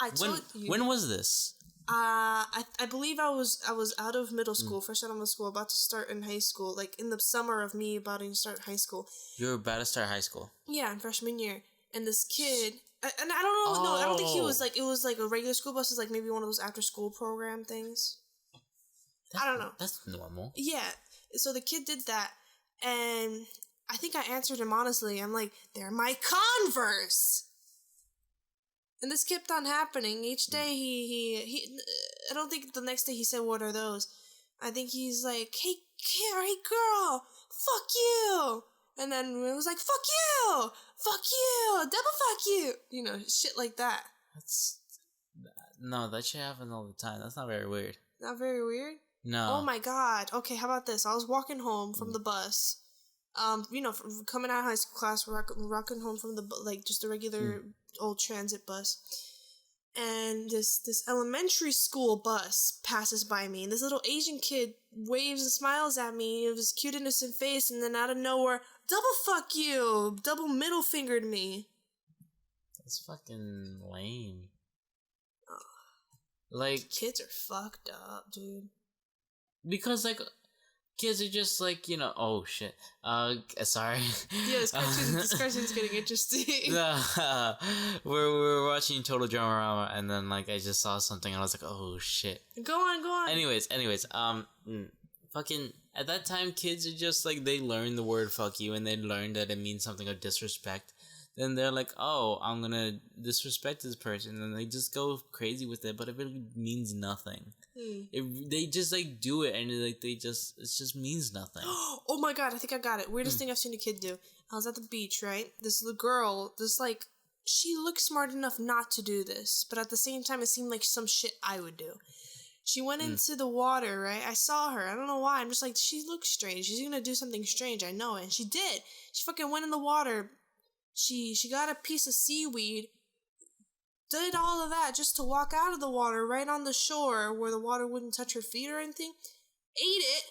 I told you. When was this? I believe I was out of middle school, first out of middle school, about to start in high school, like in the summer of me about to start high school. You were about to start high school? Yeah, in freshman year. And this kid, and I don't know, no, I don't think it was like a regular school bus, it's like maybe one of those after school program things. I don't know. That's normal. Yeah, so the kid did that, and I think I answered him honestly. I'm like, they're my Converse! And this kept on happening. Each day he I don't think the next day he said, what are those? I think he's like, hey girl, fuck you! And then it was like, fuck you, double fuck you. You know, shit like that. No, that shit happens all the time. That's not very weird. Not very weird? No. Oh my god. Okay, how about this? I was walking home from the bus. You know, coming out of high school class, rocking home from just a regular old transit bus. And this elementary school bus passes by me, and this little Asian kid waves and smiles at me with his cute innocent face, and then out of nowhere, double fuck you! Double middle fingered me. That's fucking lame. Oh. Like... Kids are fucked up, dude. Because, like... Kids are just like, you know, oh shit. Sorry. Yeah, this cartoon's getting interesting. We're watching Total Dramarama, and then like I just saw something and I was like, oh shit. Go on. Anyways, fucking at that time, kids are just like, they learn the word fuck you, and they learn that it means something of disrespect. Then they're like, oh, I'm gonna disrespect this person, and they just go crazy with it, but it really means nothing. They just like do it, and like it just means nothing. Oh my god, I think I got it. Weirdest thing I've seen a kid do. I was at the beach, right? This little girl, she looked smart enough not to do this, but at the same time, it seemed like some shit I would do. She went into the water, right? I saw her. I don't know why. I'm just like, she looks strange. She's gonna do something strange. I know it. And she did. She fucking went in the water. She got a piece of seaweed, did all of that just to walk out of the water right on the shore where the water wouldn't touch her feet or anything, ate it,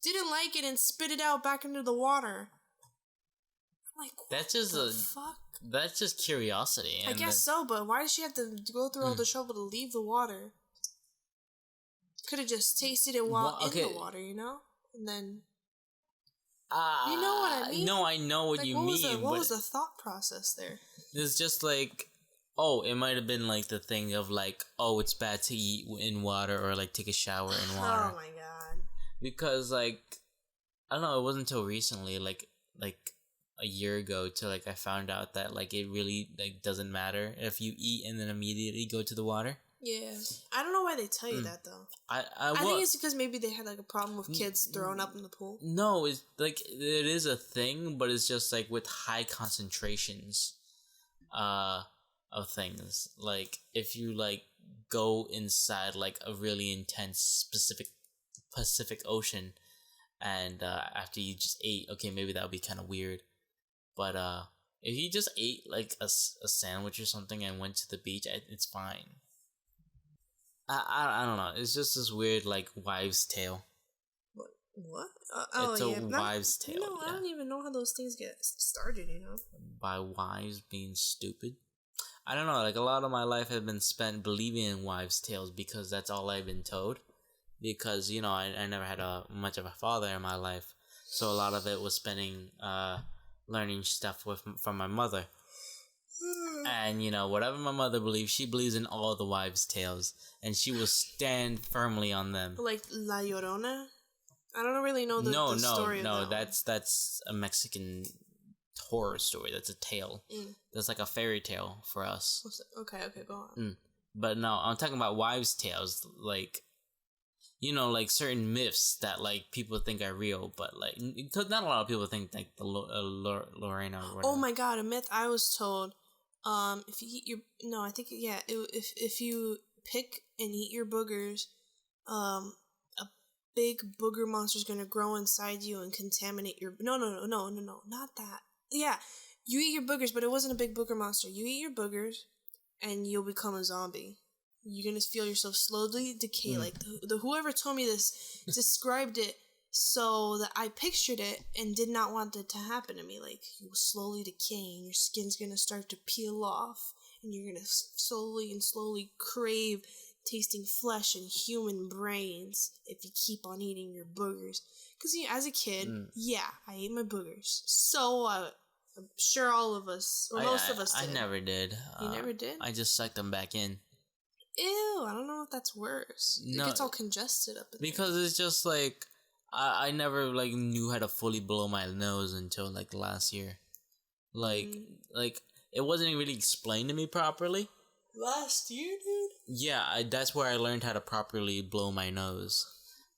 didn't like it, and spit it out back into the water. I'm like, what the fuck? That's just curiosity. I guess so, but why does she have to go through all the trouble to leave the water? Could have just tasted it while in the water, you know? And then... you know what I mean? No, I know what you mean. What was the thought process there? It's just like, oh, it might have been like the thing of like, oh, it's bad to eat in water or like take a shower in water. Oh my god. Because like, I don't know, it wasn't until recently, like a year ago, till like I found out that like it really like doesn't matter if you eat and then immediately go to the water. Yeah, I don't know why they tell you that though. I think it's because maybe they had like a problem with kids throwing up in the pool. No, it's like it is a thing, but it's just like with high concentrations, of things. Like if you like go inside like a really intense Pacific Ocean, and after you just ate, okay, maybe that would be kind of weird, but if you just ate like a sandwich or something and went to the beach, it's fine. I don't know. It's just this weird, like, wives' tale. What? It's a wives' tale. You know, I don't even know how those things get started, you know? By wives being stupid? I don't know. Like, a lot of my life has been spent believing in wives' tales because that's all I've been told. Because, you know, I never had much of a father in my life. So a lot of it was spending, learning stuff from my mother. And, you know, whatever my mother believes, she believes in all the wives' tales. And she will stand firmly on them. Like La Llorona? I don't really know the story of that. That's a Mexican horror story. That's a tale. That's like a fairy tale for us. Okay, go on. But no, I'm talking about wives' tales. Like, you know, like certain myths that like people think are real, but like, because not a lot of people think like the Lorena or whatever. Oh my god, a myth I was told. If you eat if you pick and eat your boogers, a big booger monster's gonna grow inside you and contaminate your... No, not that. Yeah, you eat your boogers, but it wasn't a big booger monster. You eat your boogers, and you'll become a zombie. You're gonna feel yourself slowly decay. Like, whoever told me this described it so that I pictured it and did not want it to happen to me. Like, you slowly decaying, your skin's gonna start to peel off, and you're gonna slowly crave tasting flesh and human brains if you keep on eating your boogers. Because, you know, as a kid, I ate my boogers. So, I'm sure all of us, or most of us did. I never did. You never did? I just sucked them back in. Ew, I don't know if that's worse. No, it gets all congested up in because there. It's just like, I never like knew how to fully blow my nose until like last year. Like it wasn't really explained to me properly. Last year, dude? Yeah, that's where I learned how to properly blow my nose.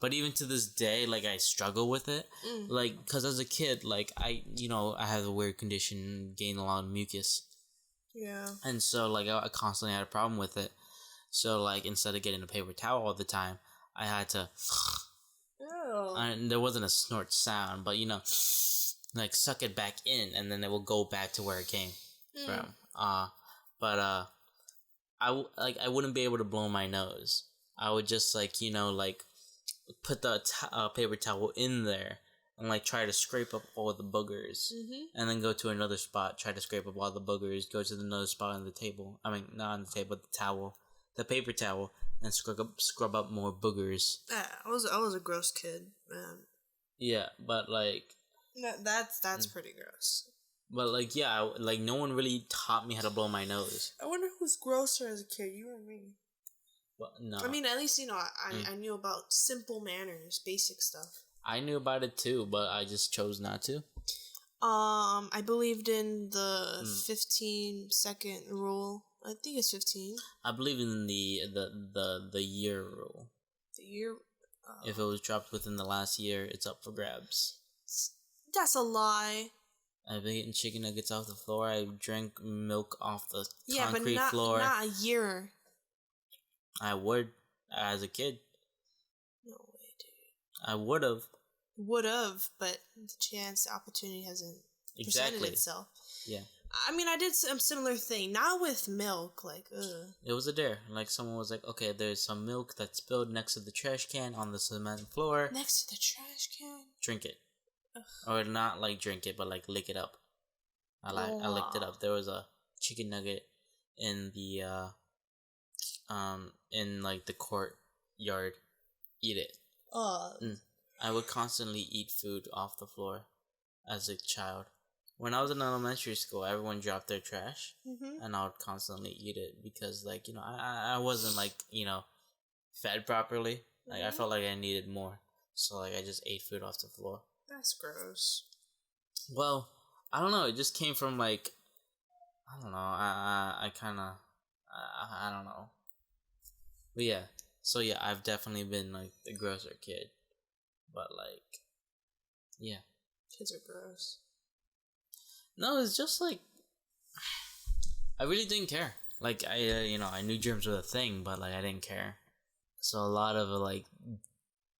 But even to this day, like, I struggle with it. Like, because as a kid, like, I have a weird condition, gain a lot of mucus. Yeah. And so, like, I constantly had a problem with it. So, like, instead of getting a paper towel all the time, I had to... Oh. And there wasn't a snort sound, but, like, suck it back in, and then it will go back to where it came from. But I wouldn't be able to blow my nose. I would just, like, like... put the paper towel in there and like try to scrape up all the boogers, and then go to another spot, try to scrape up all the boogers, go to another spot on the table. I mean, not on the table, but the paper towel, and scrub up more boogers. Yeah, I was a gross kid, man. Yeah, but like that's pretty gross. But like, yeah, like no one really taught me how to blow my nose. I wonder who's grosser as a kid, you or me? But no, I mean, at least I knew about simple manners, basic stuff. I knew about it too, but I just chose not to. I believed in the 15-second rule. I think it's 15. I believe in the year rule. The year. If it was dropped within the last year, it's up for grabs. That's a lie. I've been eating chicken nuggets off the floor. I drank milk off the concrete but floor. not a year. I would, as a kid. No way, dude. I would have. Would have, but the opportunity hasn't presented itself. Yeah. I mean, I did some similar thing. Not with milk, like, ugh. It was a dare. Like, someone was like, okay, there's some milk that's spilled next to the trash can on the cement floor. Next to the trash can? Drink it. Ugh. Or not, like, drink it, but, like, lick it up. I licked it up. There was a chicken nugget in the, in, like, the courtyard. Eat it. I would constantly eat food off the floor as a child. When I was in elementary school, everyone dropped their trash, and I would constantly eat it because, like, I wasn't, like, fed properly. Like, I felt like I needed more. So, like, I just ate food off the floor. That's gross. Well, I don't know. It just came from, like, I don't know. I don't know. But, yeah. So, yeah, I've definitely been, like, the grosser kid. But, like, yeah. Kids are gross. No, it's just, like, I really didn't care. Like, I knew germs were a thing, but, like, I didn't care. So a lot of, like,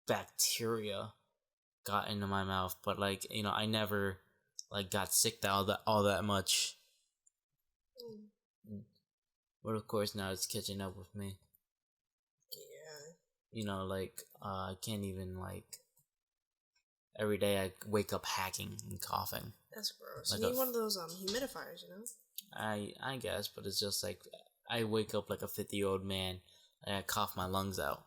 bacteria got into my mouth, but, like, I never, like, got sick all that much. But, of course, now it's catching up with me. Yeah. Like, I can't even, like, every day I wake up hacking and coughing. That's gross. Like you need one of those humidifiers, I guess, but it's just like I wake up like a 50-year-old man, and I cough my lungs out,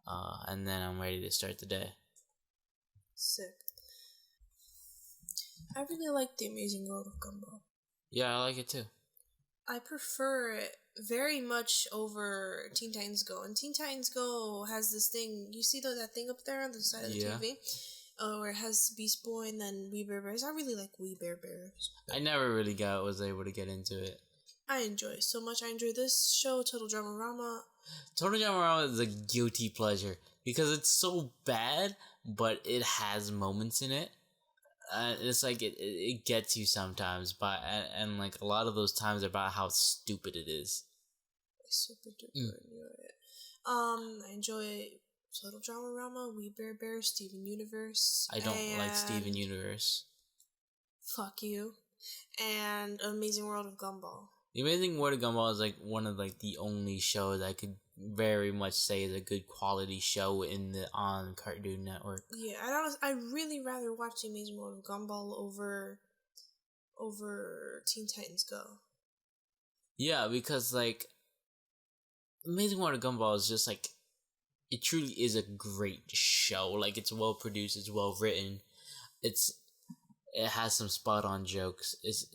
and then I'm ready to start the day. Sick. I really like The Amazing World of Gumball. Yeah, I like it too. I prefer it very much over Teen Titans Go. And Teen Titans Go has this thing. You see that thing up there on the side of the TV? Where it has Beast Boy and then Wee Bear Bears. I really like Wee Bear Bears. I never really was able to get into it. I enjoy it so much. I enjoy this show, Total Drama Rama. Total Drama Rama is a guilty pleasure because it's so bad, but it has moments in it. It's like it gets you sometimes, and like a lot of those times are about how stupid it is. I super duper enjoy it. I enjoy Total Drama Rama, Wee Bear Bear, Steven Universe. I don't like Steven Universe. Fuck you. And Amazing World of Gumball. The Amazing World of Gumball is like one of like the only shows I could very much say is a good quality show on Cartoon Network. Yeah, I'd really rather watch The Amazing World of Gumball over Teen Titans Go. Yeah, because like Amazing World of Gumball is just like it truly is a great show. Like, it's well produced, it's well written, it has some spot on jokes. It's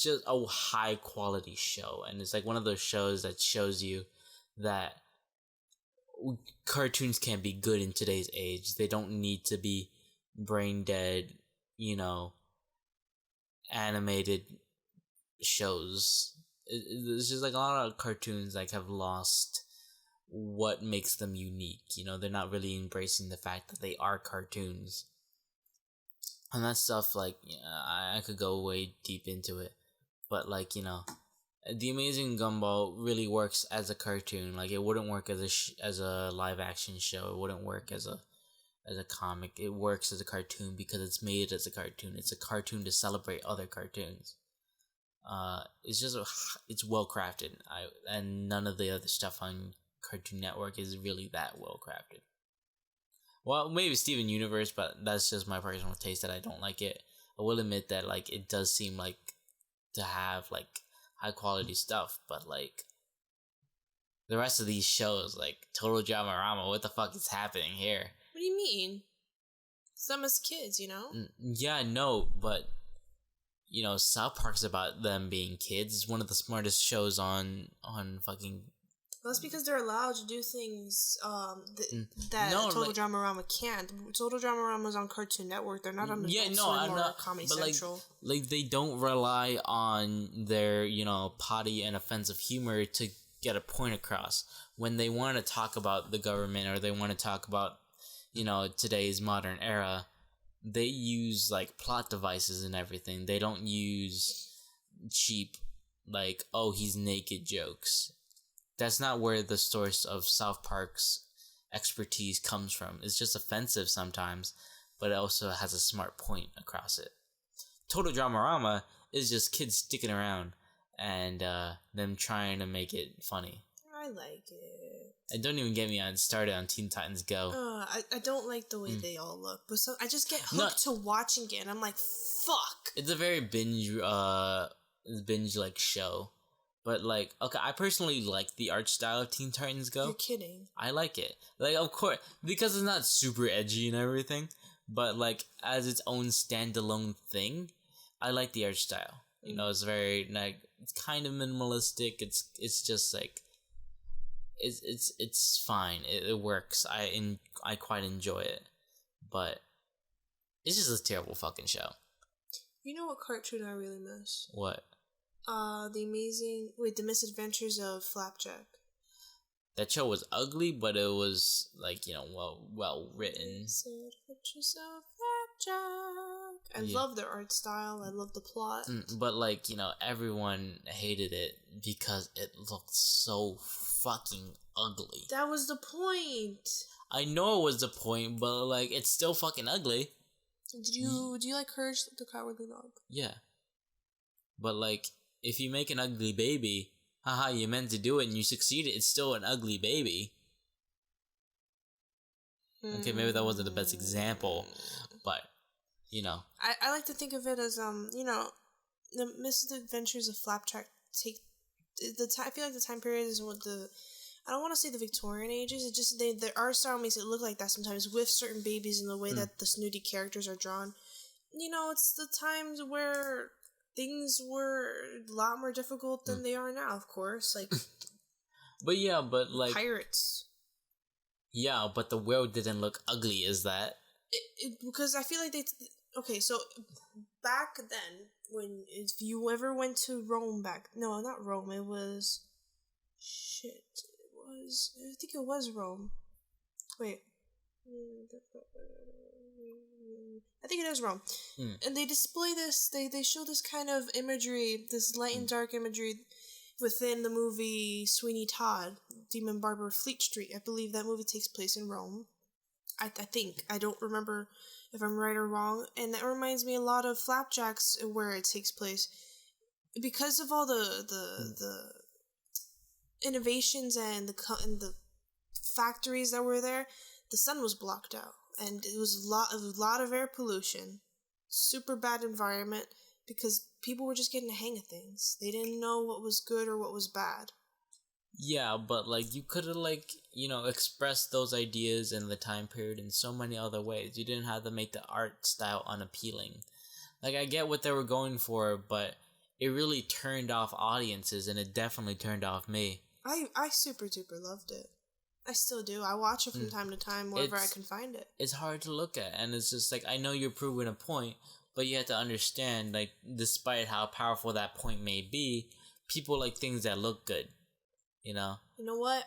just a high quality show, and it's like one of those shows that shows you that cartoons can be good in today's age. They don't need to be brain dead, animated shows. It's just like a lot of cartoons like have lost what makes them unique. You know, they're not really embracing the fact that they are cartoons. And that stuff, like, I could go way deep into it. But, like, you know, The Amazing Gumball really works as a cartoon. Like, it wouldn't work as a live action show. It wouldn't work as a comic. It works as a cartoon because it's made as a cartoon. It's a cartoon to celebrate other cartoons. It's well crafted. And none of the other stuff on Cartoon Network is really that well crafted. Well, maybe Steven Universe, but that's just my personal taste that I don't like it. I will admit that, like, it does seem like to have, like, high quality stuff, but, like, the rest of these shows, like Total Dramarama, what the fuck is happening here? What do you mean? Some as kids, you know? Yeah, no, but, you know, South Park's about them being kids. It's one of the smartest shows on fucking... Well, that's because they're allowed to do things that Total Dramarama can't. Total Dramarama's on Cartoon Network. They're not on Adult Swim or Comedy Central. Like, they don't rely on their, you know, potty and offensive humor to get a point across. When they want to talk about the government or they want to talk about, you know, today's modern era, they use, like, plot devices and everything. They don't use cheap, like, oh, he's naked jokes. That's not where the source of South Park's expertise comes from. It's just offensive sometimes, but it also has a smart point across it. Total Dramarama is just kids sticking around and them trying to make it funny. I like it. And don't even get me started on Teen Titans Go. I don't like the way they all look, but I just get hooked to watching it, and I'm like, fuck. It's a very binge like show. But, like, okay, I personally like the art style of Teen Titans Go. You're kidding. I like it. Like, of course, because it's not super edgy and everything, but, like, as its own standalone thing, I like the art style. You know, it's very, like, it's kind of minimalistic. It's just, like, it's fine. It works. I quite enjoy it. But it's just a terrible fucking show. You know what cartoon I really miss? What? The Misadventures of Flapjack. That show was ugly, but it was, like, you know, well written. Misadventures of Flapjack. I love their art style. I love the plot. But, like, you know, everyone hated it because it looked so fucking ugly. That was the point. I know it was the point, but, like, it's still fucking ugly. Do you like Courage the Cowardly Dog? Yeah. But, like, if you make an ugly baby, haha, you meant to do it and you succeeded, it's still an ugly baby. Okay, maybe that wasn't the best example, but, you know. I like to think of it as, you know, the Misadventures of Flapjack I feel like the time period is what I don't want to say the Victorian ages, it's just their art style makes it look like that sometimes with certain babies and the way that the snooty characters are drawn. You know, it's the times where things were a lot more difficult than they are now, of course. Like, but like pirates. Yeah, but the world didn't look ugly, is that? Because I feel like okay, so back then, if you ever went to Rome no, not Rome, it was, I think it was Rome. Wait. I think it is Rome. And they display this, they show this kind of imagery, this light and dark imagery within the movie Sweeney Todd, Demon Barber Fleet Street. I believe that movie takes place in Rome. I think. I don't remember if I'm right or wrong. And that reminds me a lot of Flapjacks where it takes place. Because of all the innovations and the factories that were there, the sun was blocked out. And it was a lot of air pollution. Super bad environment because people were just getting the hang of things. They didn't know what was good or what was bad. Yeah, but, like, you could have, like, you know, expressed those ideas in the time period in so many other ways. You didn't have to make the art style unappealing. Like, I get what they were going for, but it really turned off audiences, and it definitely turned off me. I super duper loved it. I still do. I watch it from time to time wherever I can find it. It's hard to look at, and it's just like, I know you're proving a point, but you have to understand, like, despite how powerful that point may be, people like things that look good, you know? You know what?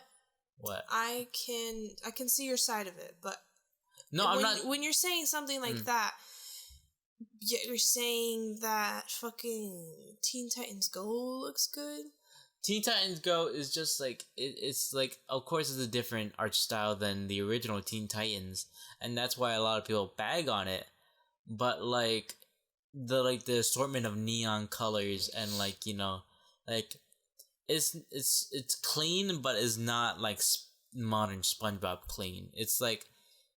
What? I can see your side of it, but no, I'm not. When you're saying something like that, yet you're saying that fucking Teen Titans Go looks good. Teen Titans Go is just like it's like, of course, it's a different art style than the original Teen Titans, and that's why a lot of people bag on it. But like the assortment of neon colors and like, you know, like it's clean, but it's not like modern SpongeBob clean. It's like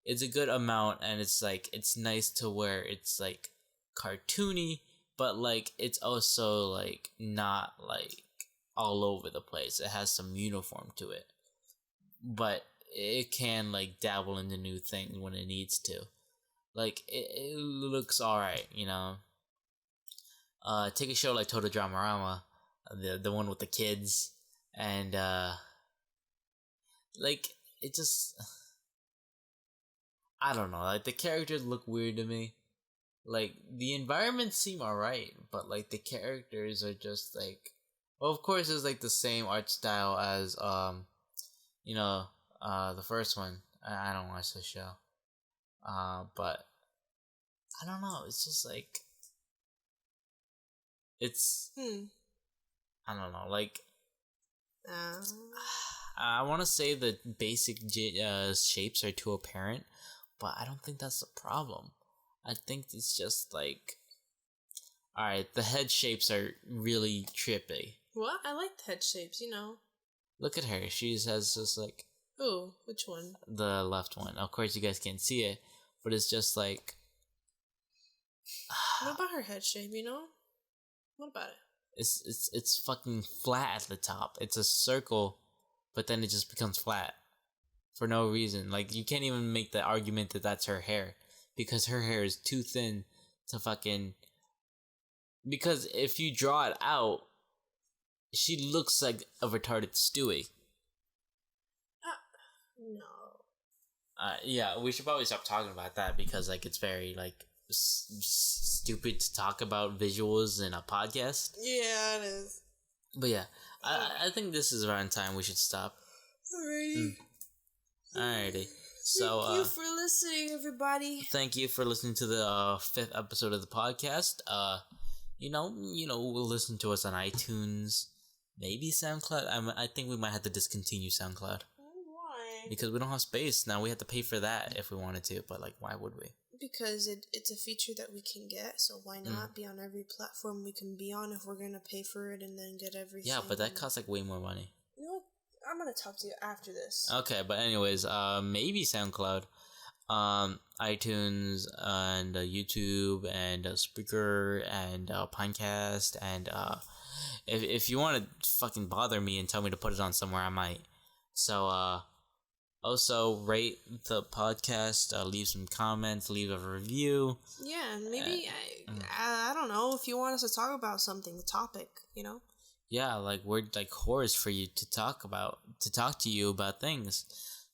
it's a good amount, and it's like it's nice to where it's like cartoony, but like it's also like not like all over the place. It has some uniform to it, but it can like dabble into new things when it needs to. Like it looks alright, you know. Take a show like Total Dramarama, the one with the kids, and like it just, I don't know. Like the characters look weird to me. Like the environments seem alright, but like the characters are just like, well, of course, it's like the same art style as you know, the first one. I don't watch the show, but I don't know. It's just like it's I don't know. Like I want to say the basic shapes are too apparent, but I don't think that's the problem. I think it's just like, alright, the head shapes are really trippy. What? I like the head shapes, you know. Look at her. She has just like... Oh, which one? The left one. Of course, you guys can't see it, but it's just like... What about her head shape, you know? What about it? It's fucking flat at the top. It's a circle, but then it just becomes flat. For no reason. Like, you can't even make the argument that that's her hair, because her hair is too thin to fucking... Because if you draw it out, she looks like a retarded Stewie. No. Yeah, we should probably stop talking about that, because like it's very like stupid to talk about visuals in a podcast. Yeah, it is. But yeah, I think this is around time we should stop. Alrighty. So thank you for listening, everybody. Thank you for listening to the 5th episode of the podcast. You know, we'll listen to us on iTunes, maybe SoundCloud. I think we might have to discontinue SoundCloud. Why? Because we don't have space now. We have to pay for that if we wanted to, but like, why would we? Because it's a feature that we can get, so why not be on every platform we can be on if we're gonna pay for it and then get everything? Yeah, but that costs like way more money. You know what? I'm gonna talk to you after this. Okay, but anyways, maybe SoundCloud, iTunes, and YouTube, and Spreaker, and Pinecast, and if you want to fucking bother me and tell me to put it on somewhere, I might. So also rate the podcast, leave some comments, leave a review. Yeah, maybe I don't know if you want us to talk about something, the topic, you know. Yeah, like we're like whores for you to talk to you about things.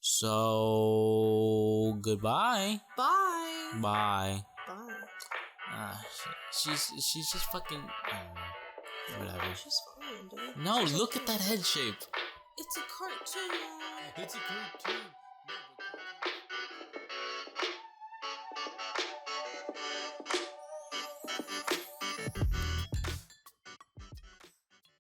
So goodbye. Bye. Bye. Bye. She's just fucking, I don't know. Whatever. She's fine, dude. No, look at that head shape. It's a cartoon. It's a cartoon.